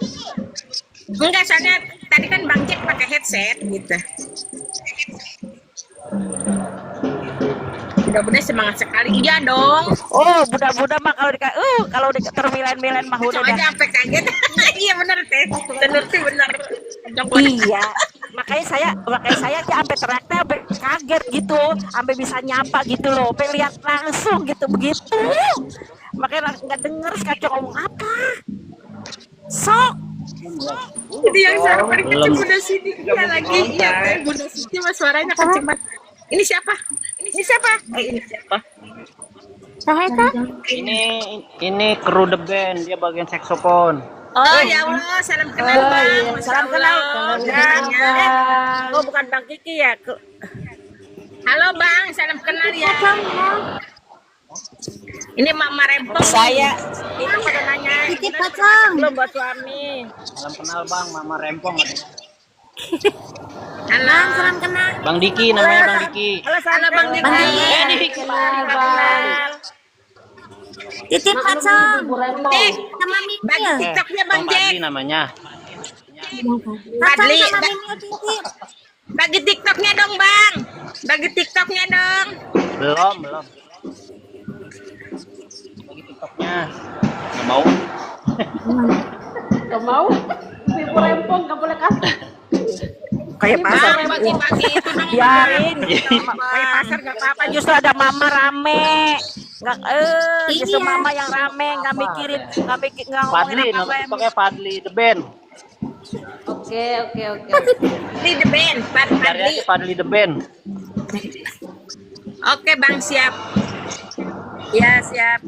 Enggak, soalnya tadi kan Bang Jack pakai headset gitu. Mudah-mudahan semangat sekali. Iya dong. Oh, budak-budak mah kalau di termilan-milan mah udah Coba dah. aja sampai kaget. Iya benar teh. Benar sih benar. Iya, makanya saya aja sampai teriaknya sampai kaget gitu, sampai bisa nyapa gitu loh, pengen lihat langsung gitu begitu. Makanya nggak denger si Kacong ngomong apa. Sok. Jadi yang suara paling kecil Bunda Siti. Iya lagi. Iya teh Bunda Siti mah suaranya kecil banget. Ini siapa? Ini siapa? Ini siapa? Saheta? Ini kru The Band, dia bagian saksofon. Oh ya Allah, salam kenal Bang. Salam kenal. Oh bukan Bang Kiki ya? Halo Bang, salam kenal ya. Ini Mama Rempong. Saya itu pada nanya Titip pocong. belum buat suami. Salam kenal Bang, Mama Rempong. Halo. Salam kenal. Bang Diki namanya Bang Diki. Halo Bang Diki. Titip pocong. Sama Bagi Mimil. TikToknya Bang Bang Jack. Padli namanya. Pocong Padli. sama Mimil titip. Bagi TikToknya dong Bang. Bagi TikToknya dong. Belum. Bagi TikToknya. Nggak mau. Gak mau? Ibu Rempong gak boleh kasih. Kayak pasar. Bang, bagi-bagi itu dong. Biarin. Kayak pasar nggak apa-apa. Justru ada mama rame. Nggak justru Iya. mama yang rame, nggak mikirin, nggak ngomongin Padli, apa-apa namanya yang pakai Padli The Band. Oke. Di The Band, Pak Cari Padli. aja Padli The Band. Oke Bang, siap. Ya siap.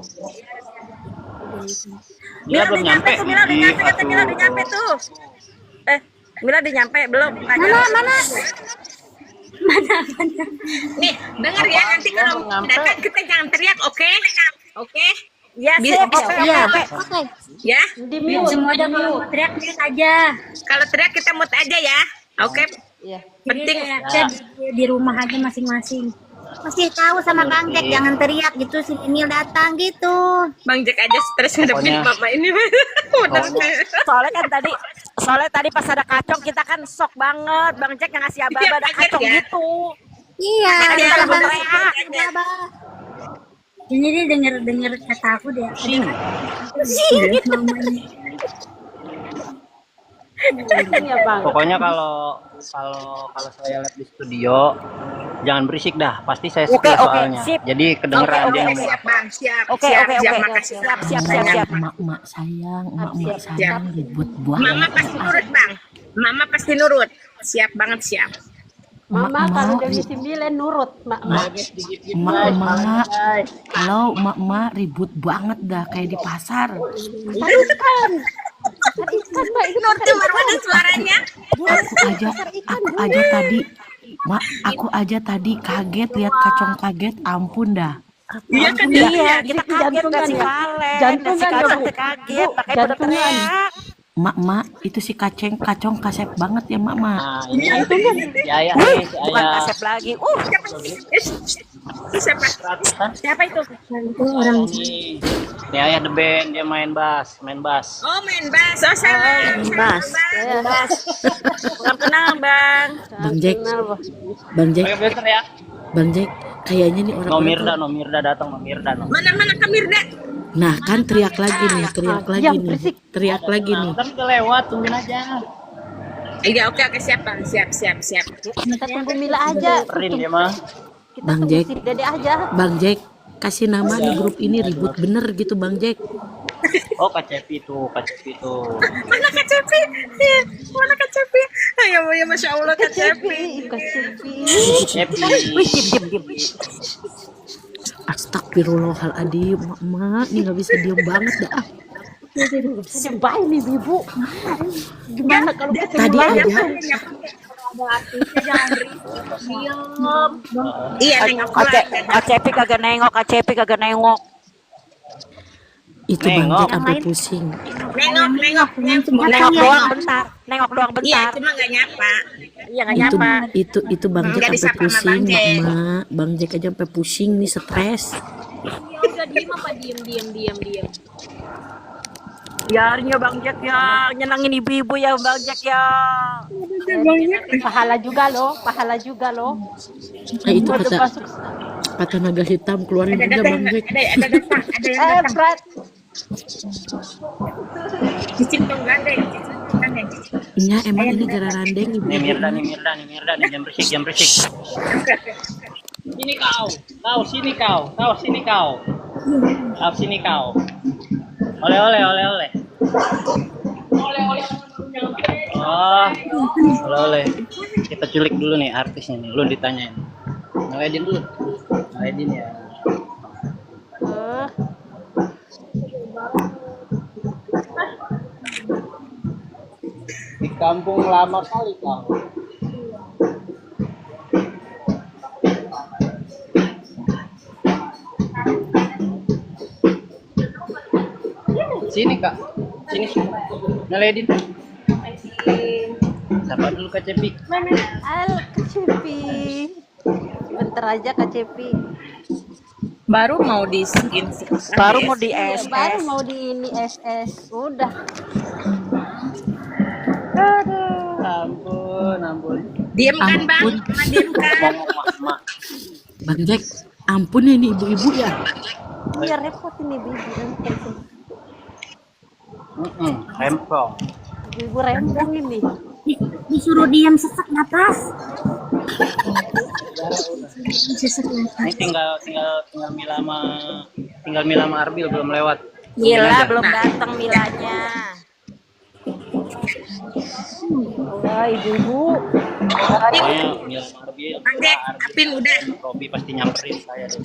Mila belum nyampe. Mila udah nyampe, kata Mila udah nyampe tuh. Mila udah nyampe belum? Mana? Nih, dengar ya nanti kalau datang kita jangan teriak, oke? Oke? Ya Bisa- siap. Iya. Oke. Oke. Ya. Di mute. Semua ada mau teriak aja. Kalau teriak kita mute aja ya. Oke. Iya. Penting. Teriaknya di rumah aja masing-masing. Masih tahu sama Bang Jack jangan teriak gitu si Mimil datang gitu. Bang Jack aja stres ngadepin Pokoknya- mama ini. Bener. Soalnya tadi pas ada Kacong kita kan sok banget. Bang Jack yang ngasih aba-aba ada Iya, Kacong kaget ya. gitu. Iya, Ada ada Bang Bang Jack. Jack. Ini dia denger kata aku deh. Sing. Mamanya. Iya Bang. Pokoknya kalau saya live di studio jangan berisik dah, pasti saya Oke, setel oke, soalnya. sip. Jadi kedengeran Oke, dia Oke, ngomong. siap Bang, siap. Oke, siap, oke, siap. oke. Makasih. Siap. Emak sayang ribut buang. Mama pasti nurut Bang. Mama pasti nurut. Siap banget, siap. Mama kalau udah 9 nurut. Emak kalau emak ribut banget dah kayak di pasar. Nurut baru ada suaranya. Aku aja tadi kaget lihat Kacong kaget, ampun dah. Iya kan Iya, kita kaget jantungan si ya? Valen, Jantungan si Kacong ya, Bu? tuh kaget, Bu, makanya pada jantungan. teriak. Mak itu si Kacong kasep banget ya mak. Nah, ini si Ayah nih, si Bukan Ayah. kasep lagi. Siapa? Siapa itu? Ini Ayah The Band, dia main bass. Oh, main bass. Oh, salah. Bass. Salam kenal, Bang. Bang Jack, Oke, bener ya. Bang Jack, kayaknya nih orang. Nomirda datang, Nomirda. Mana Kamirda? Nah kan teriak lagi nih. Teriak lagi nih. Ntar udah lewat, tungguin aja. Iya, oke, siap Bang. Siap. Kita tunggu Mila aja. Rin dia mah. Kita Bang tunggu Jack. si Dede aja. Bang Jack, kasih nama di grup ini ribut bener gitu Bang Jack. Oh, Kak Cepi tuh. Mana Kak Cepi? Mana Kak Cepi? Ya Masya Allah Kak Cepi. Cepi. Astagfirullahaladzim, mak nih nggak bisa diem banget dah. Sebay nih Ibu. Gimana kalau kita Tadi aja, Iya, nengok Kak Cepi kagak nengok. itu Bang Jack sampai pusing. Nengok. Nengok doang bentar. Iya, cuma nggak nyapa. Iya nggak nyapa. Itu Bang Jack Nggak sampai disapa sama pusing, Bang Jack. mak. Bang Jack aja sampai pusing nih, stres. Ya udah diem apa diem. Biarnya Bang Jack ya, nyenangin ibu-ibu ya Bang Jack ya. Pahala juga loh, pahala juga loh. Itu Udah kata masuk. naga hitam keluarin Ada juga data Bang yang Jack. ada datang, ada yang datang. Berat. Cicing dong gandeng, cicing dong gandeng. Iya emang ini gara randeng ibu. Nih Mirda nih jam berisik. Sini kau sini kau. Oleh. Oh, oleh. Kita culik dulu nih artisnya nih, lu ditanyain. Ngeledin dulu. Ngeledin ya. Di kampung lama kali kau. Sini kak, sini. Ngeledin. Sapa dulu Kak Cepi. Al Cepi. Bentar aja Kak Cepi. Baru mau di skin. Baru mau di SS. Baru mau di ini SS. Udah. Ampun. Diem kan bang? Diem kan? Mak. Bang Jack, ampun ya ini ibu-ibu ya. Iya repot ini bibi. Rempong. Ibu rembong ini. Disuruh diam sesak napas. Ini tinggal Mila sama Arbil belum lewat. Mila belum datang Milanya. Wah ibu-ibu. Pokoknya Mila sama Arbil. Bang Jack, Apin udah. Robi pasti nyamperin saya deh.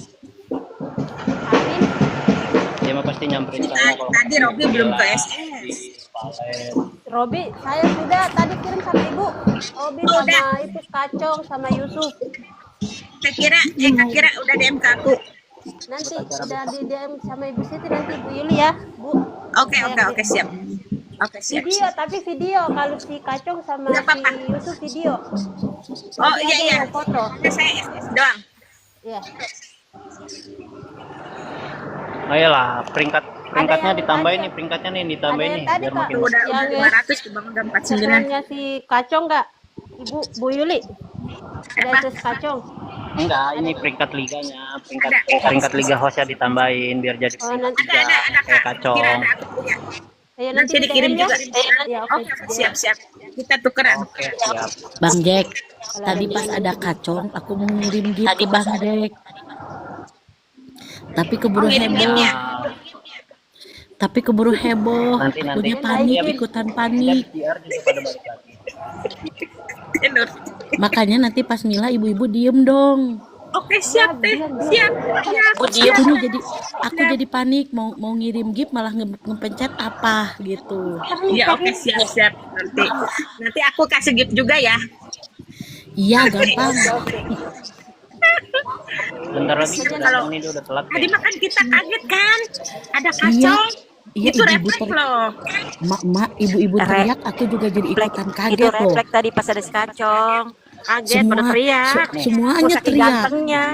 Amin. Dia mah pasti nyamperin saya kalau Tadi Robi belum ke Mila, SS. di Palen. Robi, saya sudah tadi kirim sama ibu. Robi sama itu Kacong sama Yusuf. Kak Kira udah DM ke aku. Nanti udah di DM sama ibu Siti nanti Bu Yuli ya, Bu. Oke, siap. Oke, siap. Video tapi video kalau si Kacong sama Nggak apa-apa. si Yusuf video. Oh Nanti ada iya. yang foto. Ada saya SS doang. Iya. Ayolah, peringkatnya yang ditambahin tadi- nih, peringkatnya nih ditambahin ada nih yang tadi, biar Kak. makin Udah Yang 500 ke bang udah 49. Sebelumnya si Kacong nggak? Ibu Bu Yuli. Ada SS Kacong. enggak, ini peringkat liganya, peringkat liga hostnya ditambahin biar jadi Oh, peringkat nanti- tiga Ada kayak Kak. Kacong. Kira ada aku punya. Ayo Nanti dikirim DM ya. juga. Ya, oke. Oke, siap. Kita tukeran. Oke, siap. Bang Jack, tadi pas ada Kacong, aku mau ngirim gift ke Bang Jack. Tapi keburu heboh. Nanti. Akunya panik, ikutan panik. PR juga pada balik lagi. Makanya nanti pas Mila ibu-ibu diem dong. Oke, siap deh. Siap. Aku jadi panik mau ngirim gift malah ngepencet apa gitu. Ya, oke, siap. Nanti aku kasih gift juga ya. Iya gampang. Bentar lagi Kalau- ini dia udah telat. Tadi makan kita kaget kan? Ada Iya. kacang. Iya Itu ibu-ibu refleks loh. mak ibu-ibu teriak, aku juga jadi ikutan Itu kaget loh. refleks tadi pas ada si Kacong. Kaget pada teriak. Semuanya Saking teriak. gantengnya.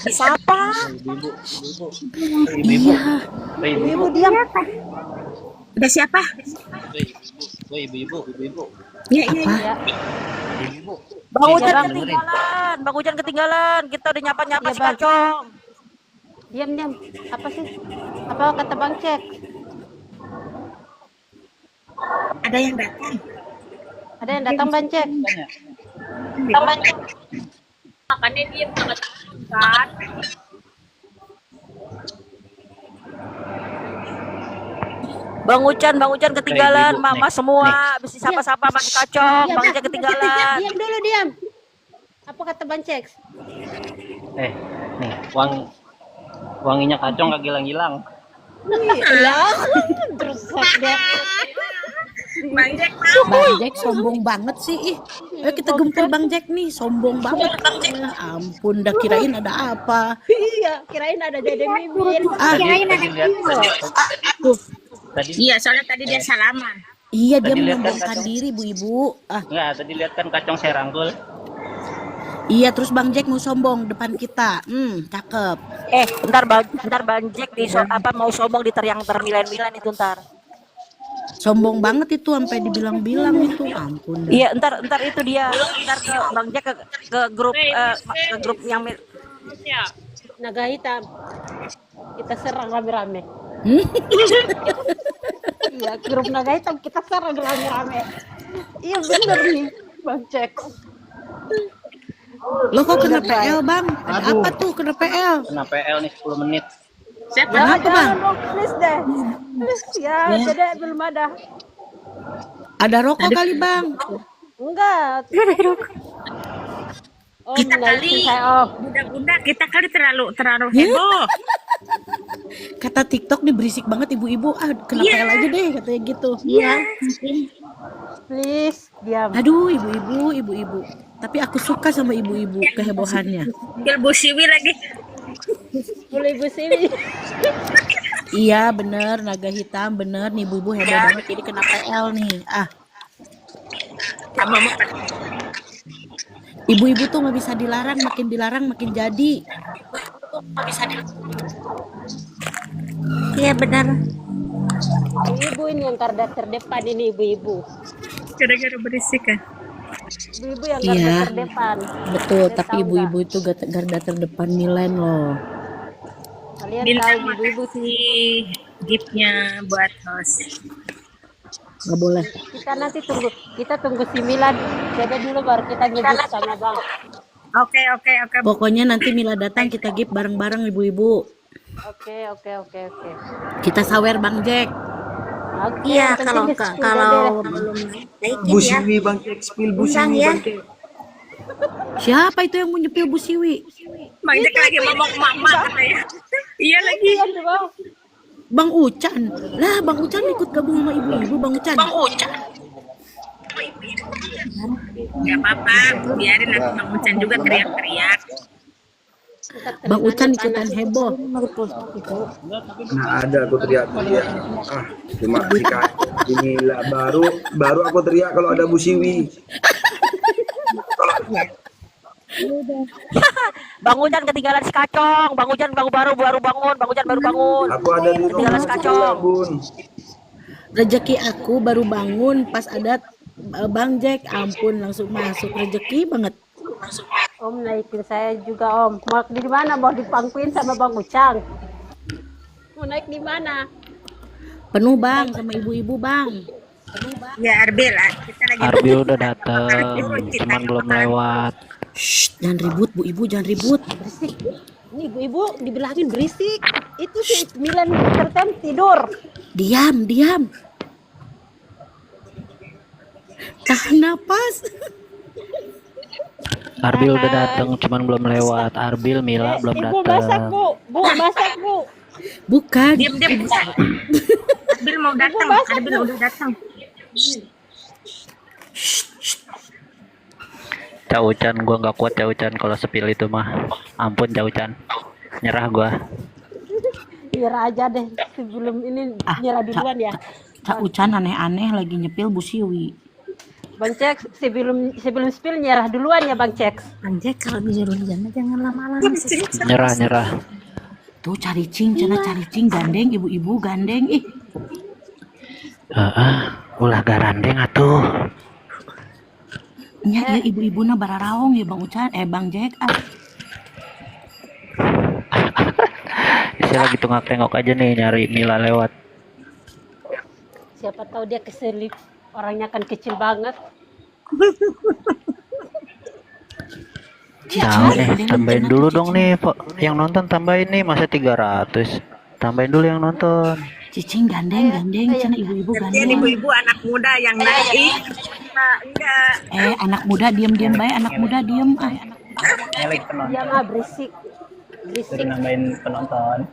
Siapa? Iya. Ibu diam. Udah siapa? Ibu-ibu. Iya. Bang Hujan Bang. ketinggalan. Bang Hujan ketinggalan. Kita udah nyapa-nyapa Iya, si Bang. Kacong. Diam. Apa sih? Apa kata Bang Cek? Ada yang datang. Ada yang datang Bang Cek. Makannya diem banget kan. Bang Hujan ketinggalan. Ibu-ibu, Mama nih. semua habis disapa-sapa sama si Kacong. Bang Hujan ketinggalan. Diam dulu, diam. Apa kata Bang Cek? Nih, wanginya Kacong gak hilang-hilang. Lah, terus dia. Bang Jack Bang Jack sombong banget sih. Ayo kita gempur Bang Jack nih, sombong banget. Ya ampun, dah kirain ada apa. Iya, kirain ada Dede Mimin. Tadi Iya, soalnya tadi dia salaman. Iya, dia Tadi lihat kan menyombongkan Kacong? diri, Bu Ibu. enggak, tadi lihat kan Kacong saya rangkul. Iya, terus Bang Jack mau sombong depan kita. Cakep. Bentar Bang Jack mau sombong di teriang termilan-milan itu ntar. Sombong banget itu sampai dibilang-bilang itu. Ampun dah. Iya, ntar itu dia, ntar ke Bang Jack ke grup yang Naga hitam. Kita serang rame-rame. Iya, grup naga hitam kita serang rame-rame. Iya bener nih, Bang Jack. Lo kok kena PL bang? Ada apa tuh kena PL? Kena PL nih 10 menit. Siapa? Kenapa bang? Please deh. Please ya, Dede belum ada. Ada rokok kali bang? Enggak. Oh, Kita kali bunda kita kali terlalu heboh. Kata TikTok nih berisik banget ibu-ibu. Ah kena PL aja deh katanya gitu. Iya. Please diam. Aduh ibu-ibu. Tapi aku suka sama ibu-ibu kehebohannya. Bu Siwi lagi. Boleh ibu sini. Iya bener, naga hitam bener nih ibu-ibu heboh banget jadi kena PL nih. Ah. Ibu-ibu tuh nggak bisa dilarang makin jadi. Iya benar. Ibu ini yang garda terdepan ini ibu-ibu. Gara-gara berisik kan. Ibu-ibu yang garda Iya. terdepan. Betul, Kalian tapi tahu ibu-ibu itu garda terdepan Milen loh. Kalian tahu Bintang ibu-ibu si giftnya buat host. Nggak boleh. Kita tunggu si Milan. Jadi dulu baru kita ngejut sama Bang. Oke. Pokoknya nanti Mila datang kita gift bareng-bareng ibu-ibu. Oke. Kita sawer Bang Jack. Oke, Iya, yang penting kalau di- belum naikin Bu ya. Siwi Bang Jack, spill Bu Undang Siwi ya. Bang Jack. Siapa itu yang mau nyepil Bu Siwi? Bang Jack lagi ngomong mama katanya. Iya lagi. Iya, tuh, Bang. Bang Ucan. Lah Bang Ucan ikut gabung sama ibu-ibu Bang Ucan. Gak apa-apa, biarin nanti Bang Ucan juga teriak-teriak. Bang Ucan ikutan heboh. Nah ada aku teriak-teriak. Ah cuma si Kak. Inilah baru aku teriak kalau ada Bu Siwi. Bang Ujan ketinggalan si Kacong. Bang Ujan baru bangun. Bang Ujan baru bangun. Aku ada di Ketinggalan rumah si Kacong. Bun. Rezeki aku baru bangun pas ada Bang Jack. Ampun langsung masuk rezeki banget. Om naikin saya juga Om. Mau di mana? Mau dipangkuin sama Bang Ucang? Mau naik di mana? Penuh Bang sama ibu-ibu Bang. Ya Arbil, kita lagi Arbil udah dateng, cuman belum lewat. Shh, jangan ribut Bu Ibu, jangan ribut. Berisik. Ini ibu-ibu dibilangin berisik. Itu si Milan tertem tidur. Diam. Tahan napas. Arbil udah dateng, cuman belum lewat. Arbil, Mila belum Ibu masak dateng. Bu. Bu masak Bu. Bukan. diam. Arbil mau datang, Arbil udah datang. Caucan, gua nggak kuat Caucan kalau sepil itu mah. Ampun Caucan, nyerah gua. Biar aja deh sebelum ini nyerah duluan ya. Cak Ucan aneh-aneh lagi nyepil Bu Siwi. Bang Cek sebelum spill nyerah duluan ya Bang Cek. Bang Jack kalau disuruh jangan lama-lama. Nyerah. Tuh cari cing, gandeng ibu-ibu gandeng ih. Ulah garandeng atuh. Nya ya ibu-ibu na bararaong ya Bang Ucan, Bang Jack ah. Saya lagi tengok-tengok aja nih nyari Mila lewat. Siapa tahu dia keselip. Orangnya kan kecil banget. Tahu nih, tambahin dulu dong nih, yang nonton tambahin nih, masa 300. Tambahin dulu yang nonton. Cicing gandeng, cina ibu-ibu Ini gandeng. ibu-ibu anak muda yang naik. Enggak. Anak muda diem baik, anak muda diem ah. Dia mah berisik. Nambahin penonton.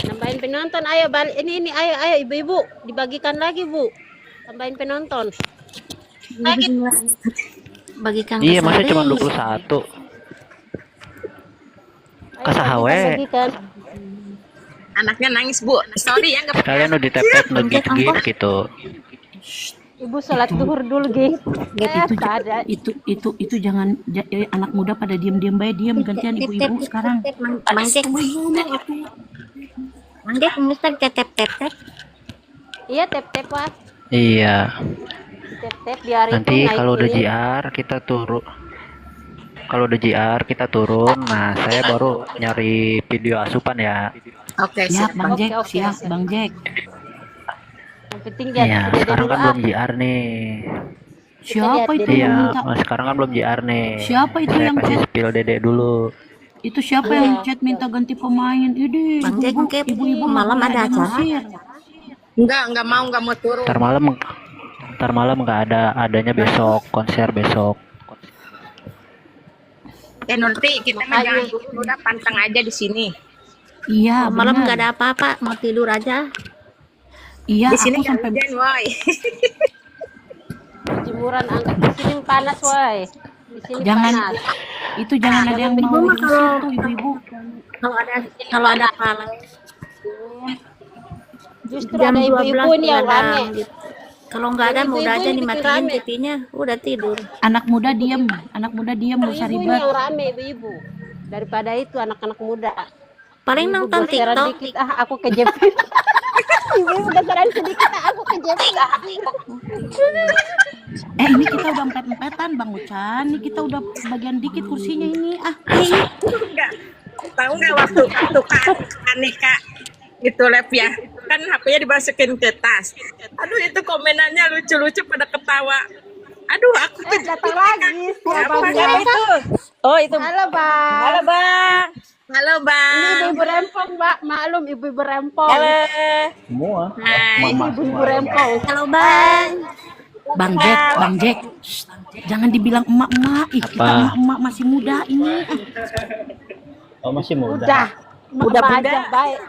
Nambahin penonton. Ayo balik. Ini ayo ibu-ibu dibagikan lagi Bu. Tambahin penonton. Bagikan Iya, masa ke cuma Sabri. 21. Ayo, Kasahawe. bagikan. Anaknya nangis Bu. Sorry ya enggak. Kalian udah ditepet ngegit-git gitu. Ibu sholat zuhur dulu Gi. Ada. Itu jangan anak muda pada diem baik diem gantian ibu-ibu sekarang. Bang Jack. Bang Jack, Mister tep. Iya Iya, tap-tap Pak. Iya. Tap-tap biar Nanti itu kalau udah naikin. JR kita turun. Kalau udah JR kita turun. Nah, saya baru nyari video asupan ya. Oke, Siap, Bang Oke, Jack. oke, Siap, siap. Bang Jack. Yang penting dia Iya, dede sekarang dulu kan ah. belum JR nih. Siapa itu Iya, yang minta? sekarang kan belum JR nih. Siapa itu Saya yang kasih chat? spill Dede dulu. Itu siapa yang chat minta ganti pemain? Ide, Bang Jack kepo, ibu-ibu nggak malam boleh ada acara. ngusir. Enggak mau turun. Ntar malam nggak adanya besok, konser besok. Nanti kita mah jangan dulu, udah pantang aja di sini. Iya, Malam benar. nggak ada apa-apa, mau tidur aja. Iya, Di sini aku sampai hujan, woi. Jemuran angkat di sini panas, woi. Di sini Jangan. panas. itu jangan ada yang mau mah diusir kalau- tuh ibu-ibu. Kalau ada pala Justru jam ada 12 ibu-ibu nih yang rame. begadang gitu. Kalau nggak ada Ibu-ibu udah aja ini bikin dimatiin rame. TV-nya, udah tidur. Anak muda diem, nggak usah Ibu ini ribet. yang rame, ibu-ibu. Daripada itu anak-anak muda. Paling Ibu nonton geseran TikTok. dikit, aku kejepit. Ibu geseran sedikit, aku kejepit. Ini kita udah empet-empetan Bang Ucan. Ini kita udah bagian dikit kursinya ini. Enggak. Tahu nggak waktu Kak aneh Kak itu lab ya, kan HP-nya dimasukin ke tas. Aduh itu komenannya lucu-lucu pada ketawa. Aduh aku tuh Datang lagi. Siapa Siapa itu? Oh, itu. Halo, Bang. Halo, Bang. Halo Ini Bang. ibu-ibu rempong, Mbak. Maklum ibu-ibu rempong. Halo. Semua. Hai. Ibu-ibu rempong. Halo Bang. Bang Jack. Shh, jangan dibilang emak-emak. Kita Apa? emak-emak masih muda ini. Oh, masih muda. Udah aja baik.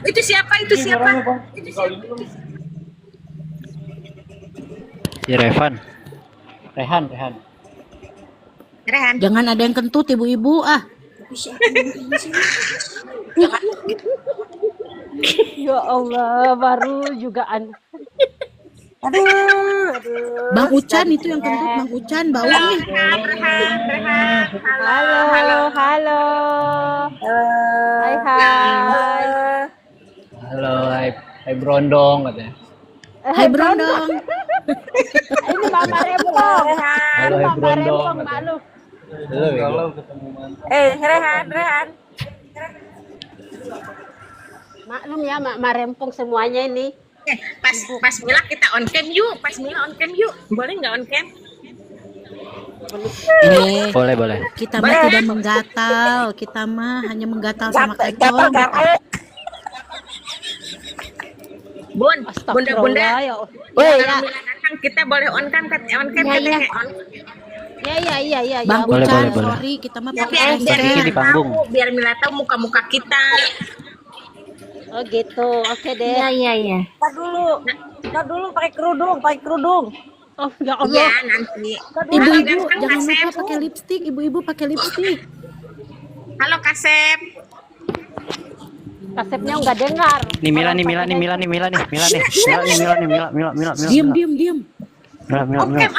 Itu siapa? Si Rehan. Rehan. Jangan ada yang kentut ibu-ibu Ya Allah, baru juga Bang Ucan itu yang kentut Bang Ucan bau nih. Rehan. Halo. Hai. Halo, hai Brondong katanya. Hai Brondong. Ini Mama Rempong. Halo, hai Mama Brondong Rempong, katanya. maklum. Halo, Rehan. Maklum ya, Mama Rempong semuanya ini. Pas Mila kita on cam yuk. Boleh nggak on cam? Boleh. Kita mah tidak menggatal. Kita mah hanya menggatal sama kecol. Bunda. Astagfirullah, ya Allah. Kalau Mila datang kita boleh on cam katanya on. Ya. Bang Boleh, Ucan, boleh. sorry kita mah Tapi pakai biar Ini di Mila panggung. tahu, biar Mila tahu muka-muka kita. Oh gitu, oke deh. Iya. Ntar dulu pakai kerudung. Oh ya Iya Allah. nanti. Ibu-ibu Halo, jangan Kasep. lupa pakai lipstik. Ibu-ibu pakai lipstik. Halo Kasep. Kasepnya nggak dengar. Nih Mila nih. Mila. Diam. Mila. On cam.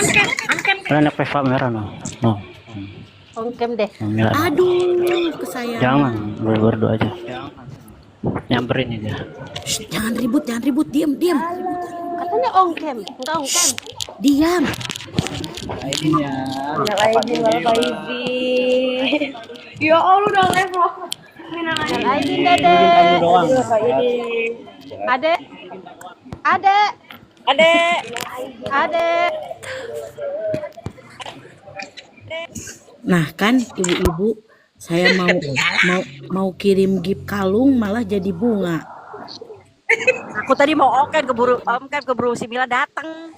Mila anak Peva merah no. Ongkem deh. Mila. Aduh, kesayangan. Jangan, berdua aja. Nyamperin aja. Shh, jangan ribut. Diam. Katanya ongkem, enggak ongkem. Diam. Ya Allah udah level. Dan Aidin dede. Adek. Nah kan ibu-ibu, saya mau kirim gift kalung malah jadi bunga. Aku tadi mau keburu si Mila datang.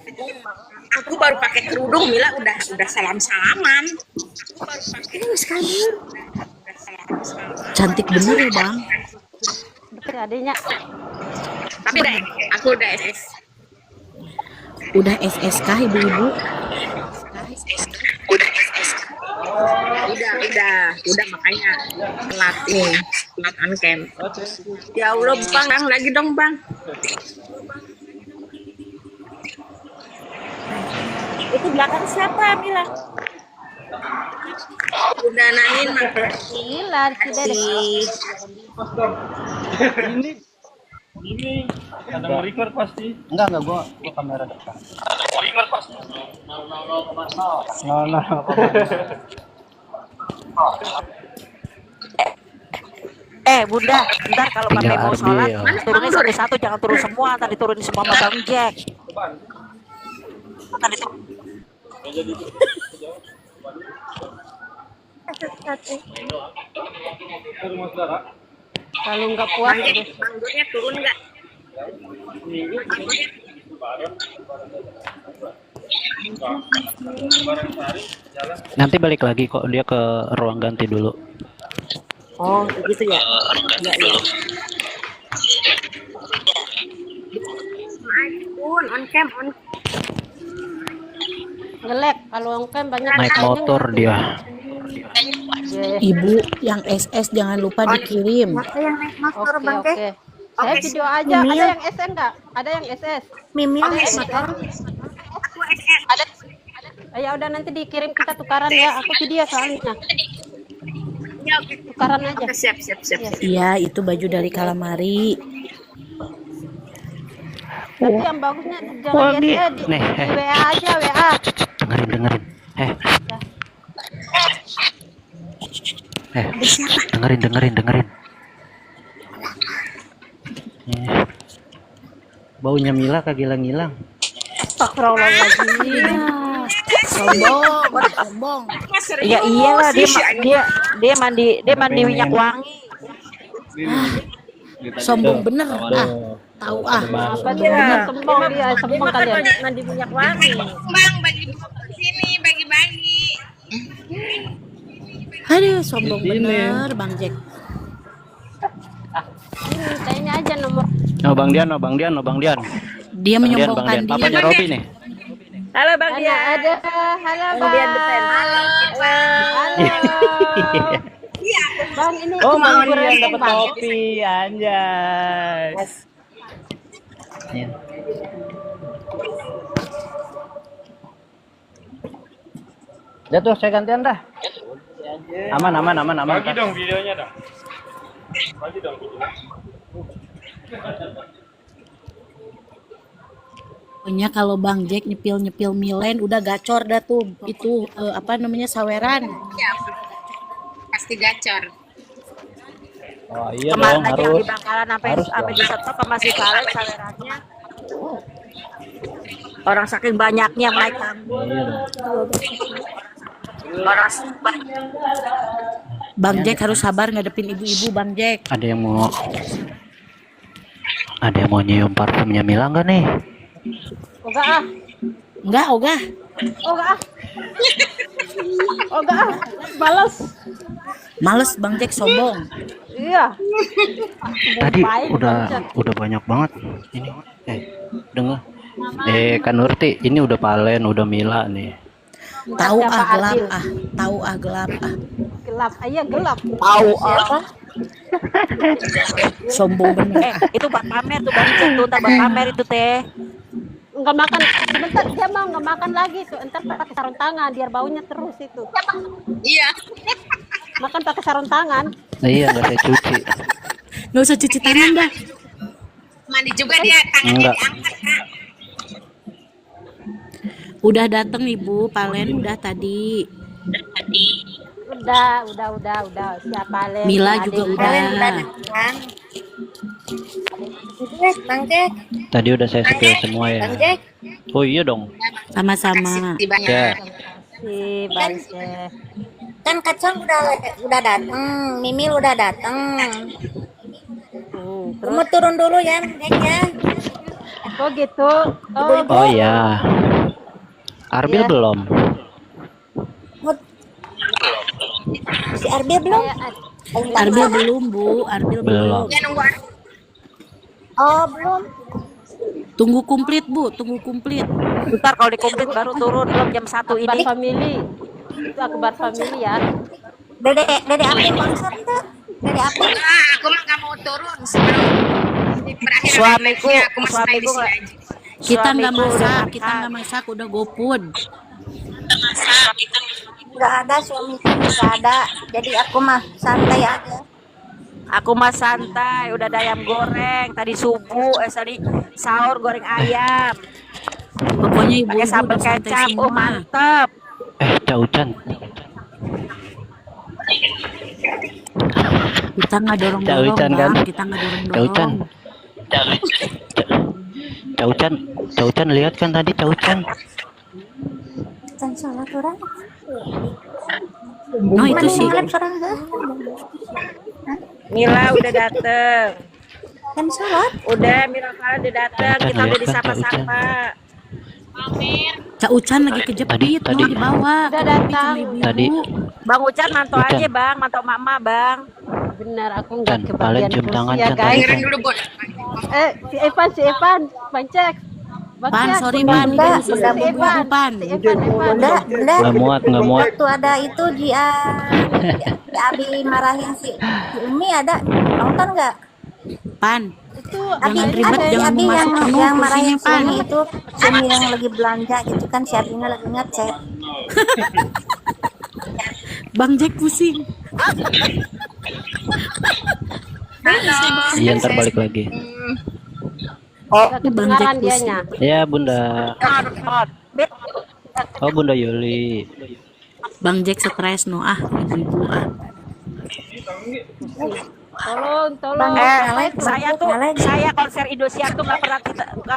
Aku baru pakai kerudung, Mila udah salam-salaman. Cantik bener ya bang. Betul adanya. Tapi aku udah SS. Udah SSK ibu-ibu. Udah makanya telat on cam. Ya Allah bang, lagi dong bang. Itu belakang siapa, Mila? Udah nanyain Gila si dede. Ini ada record pasti. Enggak, gua kamera depan. Record pasti. Nah, Bunda, ntar kalau Tinggal pakai mau Arbi, sholat, ya. turunin satu-satu, jangan turun semua. Tadi turunin semua sama Bang Jack. Tadi tuh. Kalau nggak puas, Manggurnya turun nggak? nanti balik lagi kok, dia ke ruang ganti dulu. Oh, gitu ya. On cam. ngelek. Kalau yang kan banyak Naik makanya motor dia. Ibu yang SS jangan lupa dikirim. Yang naik motor Oke, Bang oke. Jack. Saya video aja. Mimil. Ada yang SN nggak? Ada yang SS? Mimil Ada naik yang motor. Ya udah nanti dikirim, kita tukaran ya. Aku video soalnya. Ya, oke. Tukaran aja. Oke, siap. Iya, itu baju dari Calamari. Tapi yang bagusnya jangan di SS, di Nih, WA aja, WA. dengerin. Dengerin. Baunya Mila kegilang-gilang. Astagfirullahaladzim. Sombong. Iya iyalah, dia mandi minyak wangi. Sombong bener. Tahu Apa dia? Sembong dia, sembong kalian. Mandi minyak wangi. Bang, bagi sini, bagi-bagi. Aduh, sombong bener Bang Jack. Kayaknya aja nomor. Bang Dian. Dia menyombongkan Papanya diri. Robi nih. Halo Bang Mana Dian. ada? Halo Bang. Halo. Bang, ini Oh, Bang goreng, Dian dapat Bang. kopi, anjay. Iya. Udah tuh, saya gantian dah. Aman. Bagi dong videonya dong. Bagi dong videonya. Pokoknya kalau Bang Jack nyepil Milen udah gacor dah tuh. Itu apa namanya, saweran. Ya, pasti gacor. Oh iya Kemarin dong, aja yang harus. di Bangkalan sampai Harus di stop sama si Valen sawerannya. Orang saking banyaknya mereka. Iya dong. Orang Bang Jack harus sabar ngadepin ibu-ibu Bang Jack. Ada yang mau nyium parfumnya Mila nggak nih? Enggak ah. Enggak, ogah. Males Bang Jack sombong. Iya. Tadi Baik, udah banyak banget ini. Dengar. Kan Nurti, ini udah Palen, udah Mila nih. Tahu Siapa gelap Adil? gelap. Gelap, iya gelap. tahu apa? Sombong bener. Itu buat pamer tuh Bang Jack tuh, buat pamer itu teh. Enggak makan. Sebentar dia mau enggak makan lagi tuh. Entar pakai sarung tangan biar baunya terus itu. Iya. Makan pakai sarung tangan. Iya, nggak saya cuci. Nggak usah cuci tangan dah. Mandi juga dia, tangannya Enggak. diangkat, Kak. Udah dateng Ibu, Palen udah tadi. Udah. Siapa Le? Mila Adik, juga Mila. udah. Bang Jack, Tadi udah saya spill semua ya. Bang Jack. Oh iya dong. Sama-sama. Makasih banyak. Ya. Si Bang Jack. Kan Kacang udah dateng, Mimil udah dateng. Terus Kamu turun dulu ya, Bang Jack ya. oh gitu. Oh, Oh iya. Arbil Iya. belum. Si Arbil belum? Arbil belum, Bu. Arbil belum. Belum. Ya nunggu. Oh, belum. Tunggu komplit, Bu. Tunggu komplit. Ntar kalau dikomplit baru turun belum jam 1 akbar ini. family. Itu akbar family ya. Dede April konser tuh. Dede April. Aku mah nggak mau turun sebelum berakhir. Suamiku Aku mau stay di sini aja. Kita nggak Suamiku udah masak, udah GoFood. Nggak ada suamiku, nggak ada. Jadi aku mah santai aja. Aku mah santai, udah ada ayam goreng tadi subuh, tadi sahur goreng ayam, Pokoknya ibu pakai sambal udah santai kecap, oh semua. mantep. Caucan. Kita nggak dorong-dorong, Caucan kan? Bang. Kita nggak Caucan. dorong-dorong. Caucan lihat kan tadi Caucan. Dan sholat orang. No, itu sih. Malam orang tuh. Mila udah dateng, Dan sholat. udah Mila Farah udah dateng, Caucan, kita udah lihat kan, disapa-sapa. Cak Ucan lagi kejepit, Tadi- no, dibawa. Udah datang. Tadi Bang Ucan mantau Ucan. aja bang, mantau mama bang. Benar, aku Chan, nggak kalian kebagian cium tangan kursi ya Chan tadi guys. Chan. Dengerin dulu, Bun. Si Evan, Bang Cek. Bang Pan, Cek, sorry Bunda, Pan, Bunda, Bunda, Bunda, Bunda, Evan. Pan. Si Evan. Bunda, Bunda. Nggak muat. Waktu ada itu di Abi marahin si Umi ada nonton nggak? Pan, Itu Abi Jangan ada ribet, di jangan Abi mau masuk penuh yang kursinya, marahin si Pan. Umi itu si Umi yang lagi belanja gitu kan, si Abinya lagi ngecek. Bang Jack pusing. Iya ntar balik lagi. nggak Bang kedengaran Jack dianya. Ya Bunda. Oh Bunda Yuli. Bang Jack stres no, ibu-ibu Tolong. Saya konser Indosiar tuh nggak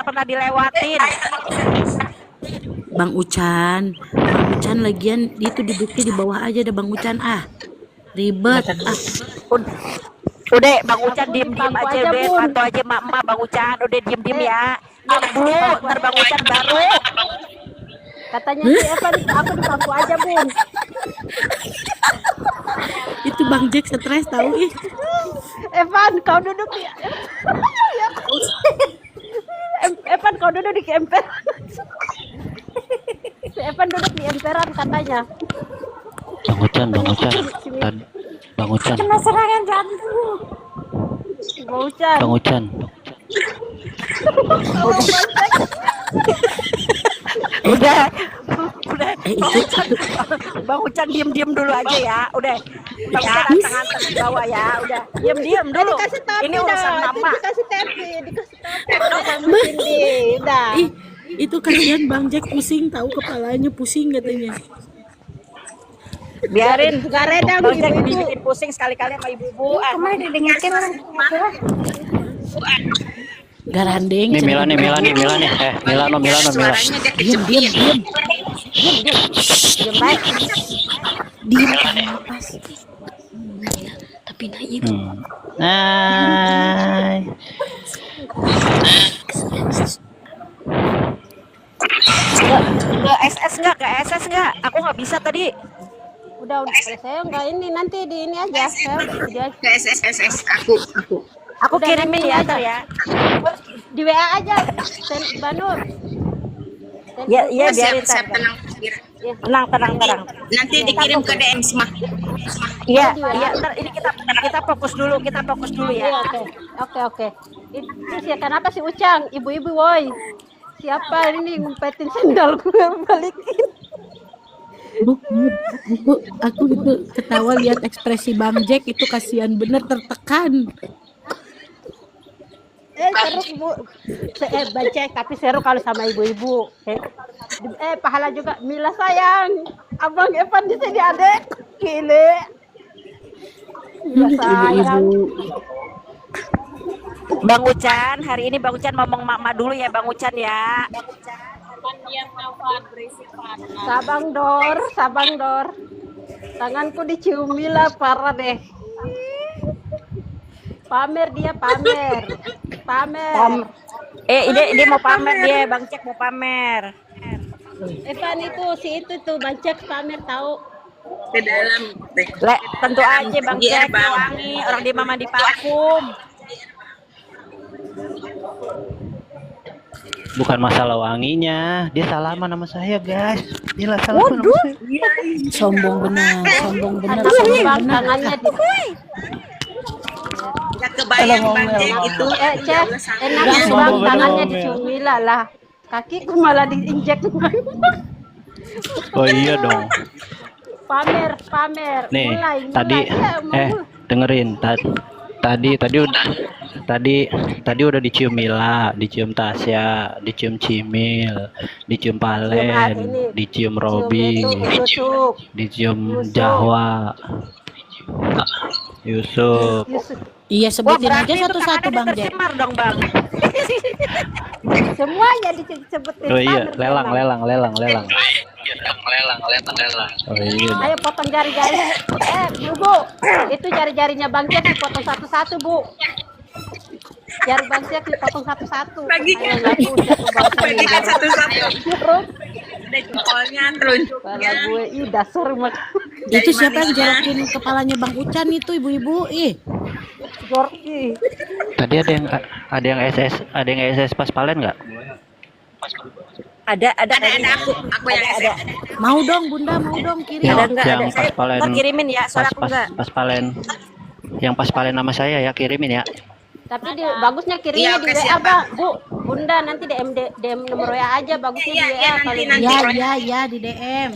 pernah dilewatin. Bang Ucan lagian dia tuh duduknya di bawah aja, ada Bang Ucan ribet Udah Bang Ucan diem Bangku aja aja, deh, Bun. pantau aja mak Bang Ucan, udah diem ya. Diem dulu, ntar Bang Ucan baru. Katanya si Evan, aku di bangku aja Bun. itu Bang Jack stres tahu Evan, kau duduk di Evan, kau duduk di emperan. Si Evan duduk di emperan katanya. Bang Ucan. Tadi Bang Ucan. Kena serangan jantung. Bang Ucan. Udah. itu Bang Ucan diem dulu aja ya, udah. Bang Ucan anteng di bawah ya, udah. Diem dulu. Ini urusan mama. Dikasih tapi sama Cindy. Udah. itu kasihan Bang Jack pusing tahu, kepalanya pusing katanya. Biarin. Gak reda Bang Jack ibu-ibu. bikin pusing sekali-kali sama ibu-ibu. Kemarin didengarkan orang Garandeng Nih Mila nih. Mila. Suaranya dia diam kejepit. diam napas tapi naik Hai. Ke SS nggak? Aku nggak bisa tadi. Udah saya nggak ini, nanti di ini aja. Saya di aja. Ke SSSS aku. Aku Udah, kirimin nanti ya aja. ntar ya. Di WA aja. Banur. Iya biarin Siap ntar. tenang. Tenang. Nanti dikirim ke DM semua. Iya. Ntar ini kita fokus dulu Iya, ya. oke. Itu sih kenapa si Ucang, ibu-ibu woi. Siapa ini ngumpetin sendal gue balikin. Bu, aku itu ketawa lihat ekspresi Bang Jack itu, kasihan bener, tertekan. Seru bu, baca tapi seru kalau sama ibu-ibu. Pahala juga. Mila sayang, abang Evan di sini adek, gile. Mila sayang. Bang Ucan, hari ini Bang Ucan ngomong mama dulu ya Bang Ucan ya. Sabang dor. Tanganku dicium Mila, parah deh. Pamer. Dia mau pamer dia, Bang Cek mau pamer. Evan itu tuh Bang Cek pamer tahu. Ke dalam. Tentu aja Bang Iya, Cek Bang. wangi, orang dia mama di parfum. Bukan masalah wanginya, dia salaman sama saya guys. Mila salaman sama saya. Sombong benar. Bang tangannya di Gak kebayang Bang Jack itu. Cek, enak bang tangannya dicium Mila lah. Kakiku malah diinjek. Oh iya dong. Pamer. Nih, Mulai. tadi Ya, mau mulai. dengerin Tadi udah dicium Mila, dicium Tasya, dicium Cimil, dicium Palen, dicium Robi, dicium Jahwa, Yusuf. Iya, sebutin aja satu-satu Bang Jack. dong Bang. Semuanya disebutin. Oh iya, lelang. Oh iya. Ayo potong jari-jari. Bu, itu jari-jarinya Bang Jack dipotong satu-satu, Bu. Jari Bang Jack dipotong satu-satu. Bagikan. Bagikan satu-satu. Ada jempolnya, telunjuknya. Kalau gue, dasar mak. Itu siapa yang jorokin kepalanya Bang Ucan itu ibu-ibu? Jorki. Tadi ada yang SS pas Palen nggak? Ada Aku yang ada. Mau dong Bunda, mau dong kirim. Yang pas Palen. Ntar kirimin ya, soalnya aku enggak. Pas Palen. Yang pas Palen nama saya ya, kirimin ya. Tapi bagusnya kirimnya di WA, Bang. Bu, Bunda nanti DM nomor WA aja, bagusnya di WA kali. Iya di DM.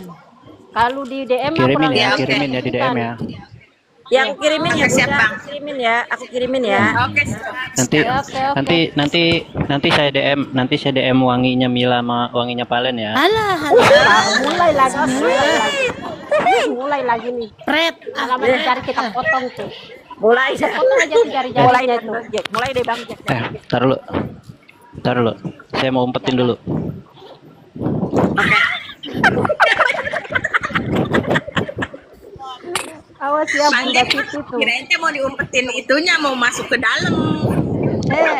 Kalau di DM Kirimin ya di DM ya. Yang kirimin ya, Bunda. Aku kirimin ya. Oke. Nanti saya DM wanginya Mila sama wanginya Palen ya. Alah. Mulai lagi nih. Pret. Alamat jari kita potong tuh. Mulai Potong aja tuh jari-jarinya tuh. Mulai deh Bang Jack. Tar dulu. Saya mau umpetin dulu. Awas ya Bunda Siti tuh. Kirain mau diumpetin itunya, mau masuk ke dalam.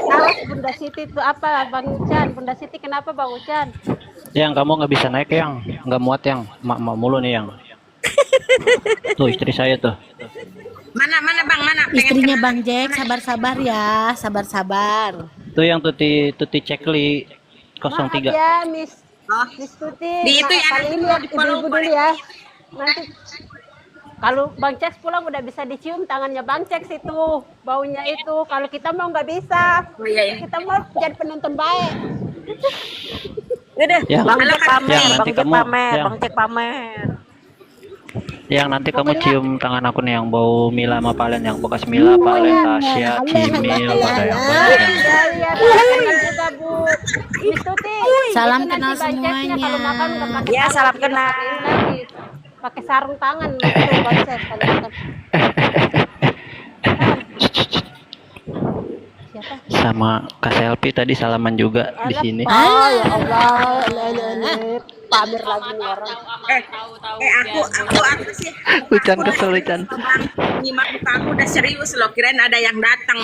Awas Bunda Siti tuh apa Bang Ucan? Bunda Siti kenapa Bang Ucan? Yang kamu nggak bisa naik yang, nggak muat yang, mak mulu nih yang. Tuh istri saya tuh. Mana Bang, mana? Istrinya Bang Jack, sabar-sabar ya, sabar-sabar. Tuh yang tuti cekli 03. Maaf ya Miss Tuti. Di itu ya, kali ini ya ibu-ibu dulu ya. Nanti kalau Bang Ceks pulang udah bisa dicium tangannya Bang Ceks itu, baunya itu. Kalau kita mau nggak bisa. Oh iya. Kita mau jadi penonton baik. Udah, Ya. Bang Jack pamer, Yang nanti kamu- Bang Jack pamer. Yang nanti kamu cium tangan aku nih yang bau Mila sama Palen, yang bekas Mila, Palen, Tasya, Cimil, pada yang banyak yang. Iya, kenal juga Bu. Miss Tuti. Salam itu kenal nanti Bang Ceksnya semuanya. kalau makan nggak pakai Ya, salam kenal. lagi. Pakai sarung tangan itu Bang Ceks kalau makan. Siapa? Sama Kak Selfie tadi salaman juga di sini. Oh ya Allah, pamer lagi nih orang. Aku sih. Ucan kesel Ucan. Nyimak muka aku udah serius loh, kirain ada yang datang.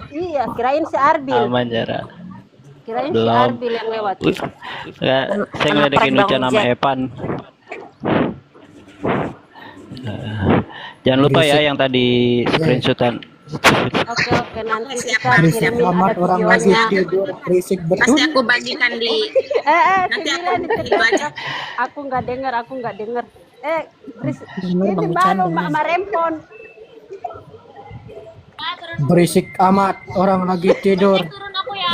Iya, kirain si Arbil. Aman Jara. Kirain si Belum. Arbil yang lewat. Nggak, saya ngeledekin prank Ucan Bang sama Jack. Evan. Jangan lupa ya yang tadi screenshotan. Oke, nanti kita Berisik kirimin amat ada orang lagi videonya. tidur berisik betul. Pasti aku bagikan di nanti aku Sembilan itu aja. aku nggak dengar. Berisik. Dengar, Ini Bang baru Ucan, Mama Rempon. Berisik amat orang lagi tidur. Turun aku ya.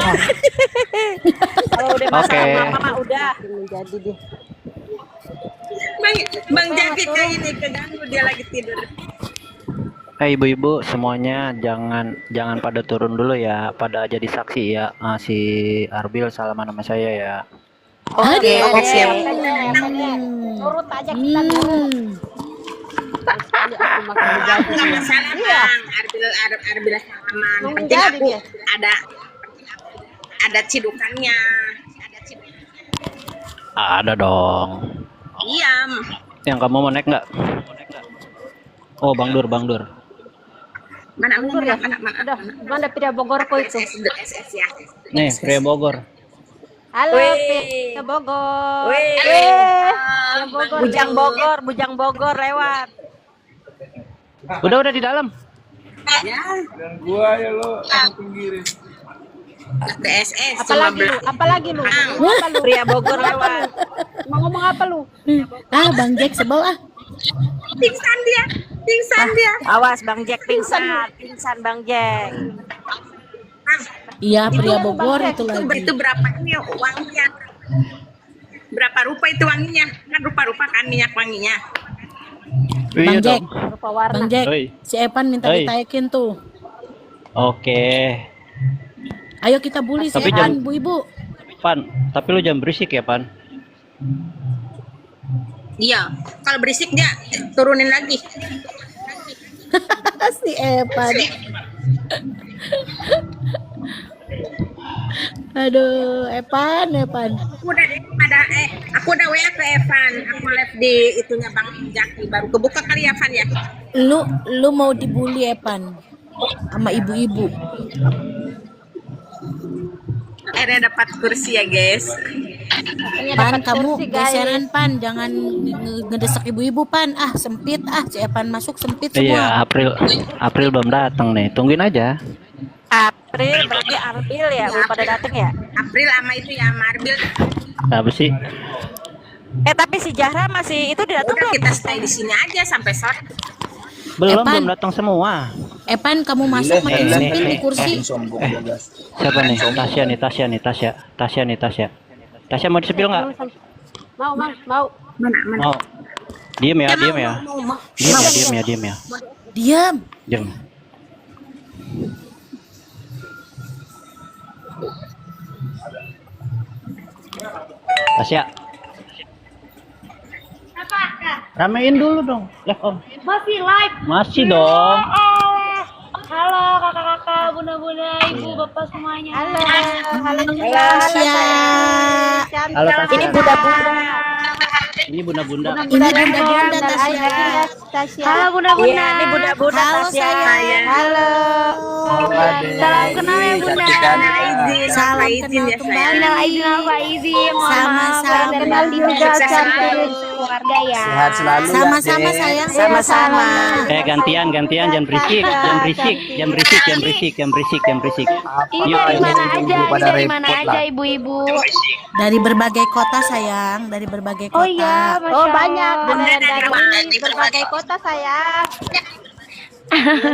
Kalau udah masak Oke. Mama udah. Menjadi deh. Bang Jaki kayak ini keganggu, dia lagi tidur. Ibu-ibu semuanya jangan pada turun dulu ya, pada jadi saksi ya. Si Arbil salaman sama saya ya. Oke, siap. Turut aja kita nurut. Sekali aku makan menjadi. Nggak masalah Bang, Arbil salaman. Mau Penting menjadi aku dia. ada cidukannya. Ada dong. Iya. Yang kamu mau naik nggak? Oh, Bang Dur. Mana Udah, mana Pria Bogorko itu? SS ya. Nih, Pria Bogor. Halo, Wih. Pria Bogor. Wih. Pria Bogor. Bujang Bogor lewat. Udah di dalam. PSS Apalagi lu? Apa lu? Pria Bogor lewat. Mau ngomong apa lu? Bang Jack sebel pingsan dia. Awas Bang Jack pingsan Bang Jack. Iya, Pria Bogor itu lagi. Itu berapa ini uangnya? Berapa rupa itu wanginya? Kan rupa-rupa kan minyak wanginya. Bang Jack, Rupa warna. Bang Jack, Oi. si Evan minta Oi. ditaikin tuh. Oke. Ayo kita bully si Tapi Epan, jangan- Bu-ibu. Pan, tapi lu jangan berisik ya, Pan. Iya, kalau berisik dia turunin lagi. Si Epan. Aduh, Epan. Aku udah WA ke Evan. Aku live di itunya Bang Jaki, baru kebuka kali ya, Van ya. Lu mau dibully Epan sama ibu-ibu. Akhirnya dapat kursi ya, guys. Pan, kamu geseran Pan, jangan ngedesak ibu-ibu Pan. Ah, sempit si Epan masuk sempit Iya, semua. April belum datang nih. Tungguin aja. April berarti Arbil ya, belum pada dateng ya. April sama itu ya, Marbil. Apa sih? Tapi si Zahra masih itu datang Udah belum? kita stay di sini aja sampai sore. Belum Pan. datang semua. Epan, kamu masuk makin ini, sempit ini. di kursi. Sombong 12. Siapa nih? Tasya. Tasya mau disepil nggak? Mau. Mau. Diem ya. Diam. Diam. Tasya. Ramein dulu dong. Live om. Masih live. Masih dong. Halo kakak-kakak, bunda-bunda, ibu, bapak semuanya. Halo. Tasya. Halo Tasya. Ini bunda-bunda. Ini bunda-bunda. Ini bunda-bunda Tasya. Halo bunda-bunda. Iya, ini bunda-bunda Halo Tasya. sayang. Halo. Salam kenal ya bunda. Salam kenal kembali. Minal aidin wal faizin. Mohon maaf. Sama-sama. Kenal juga cantik keluarga ya. Sehat selalu. Sama-sama sayang. Sama-sama. Gantian jangan berisik. Ini dari mana aja? Ini dari mana aja ibu-ibu? Dari berbagai kota sayang, dari berbagai kota. Oh iya, Masya Oh, banyak. Allah. Dari berbagai kota, sayang. Iya,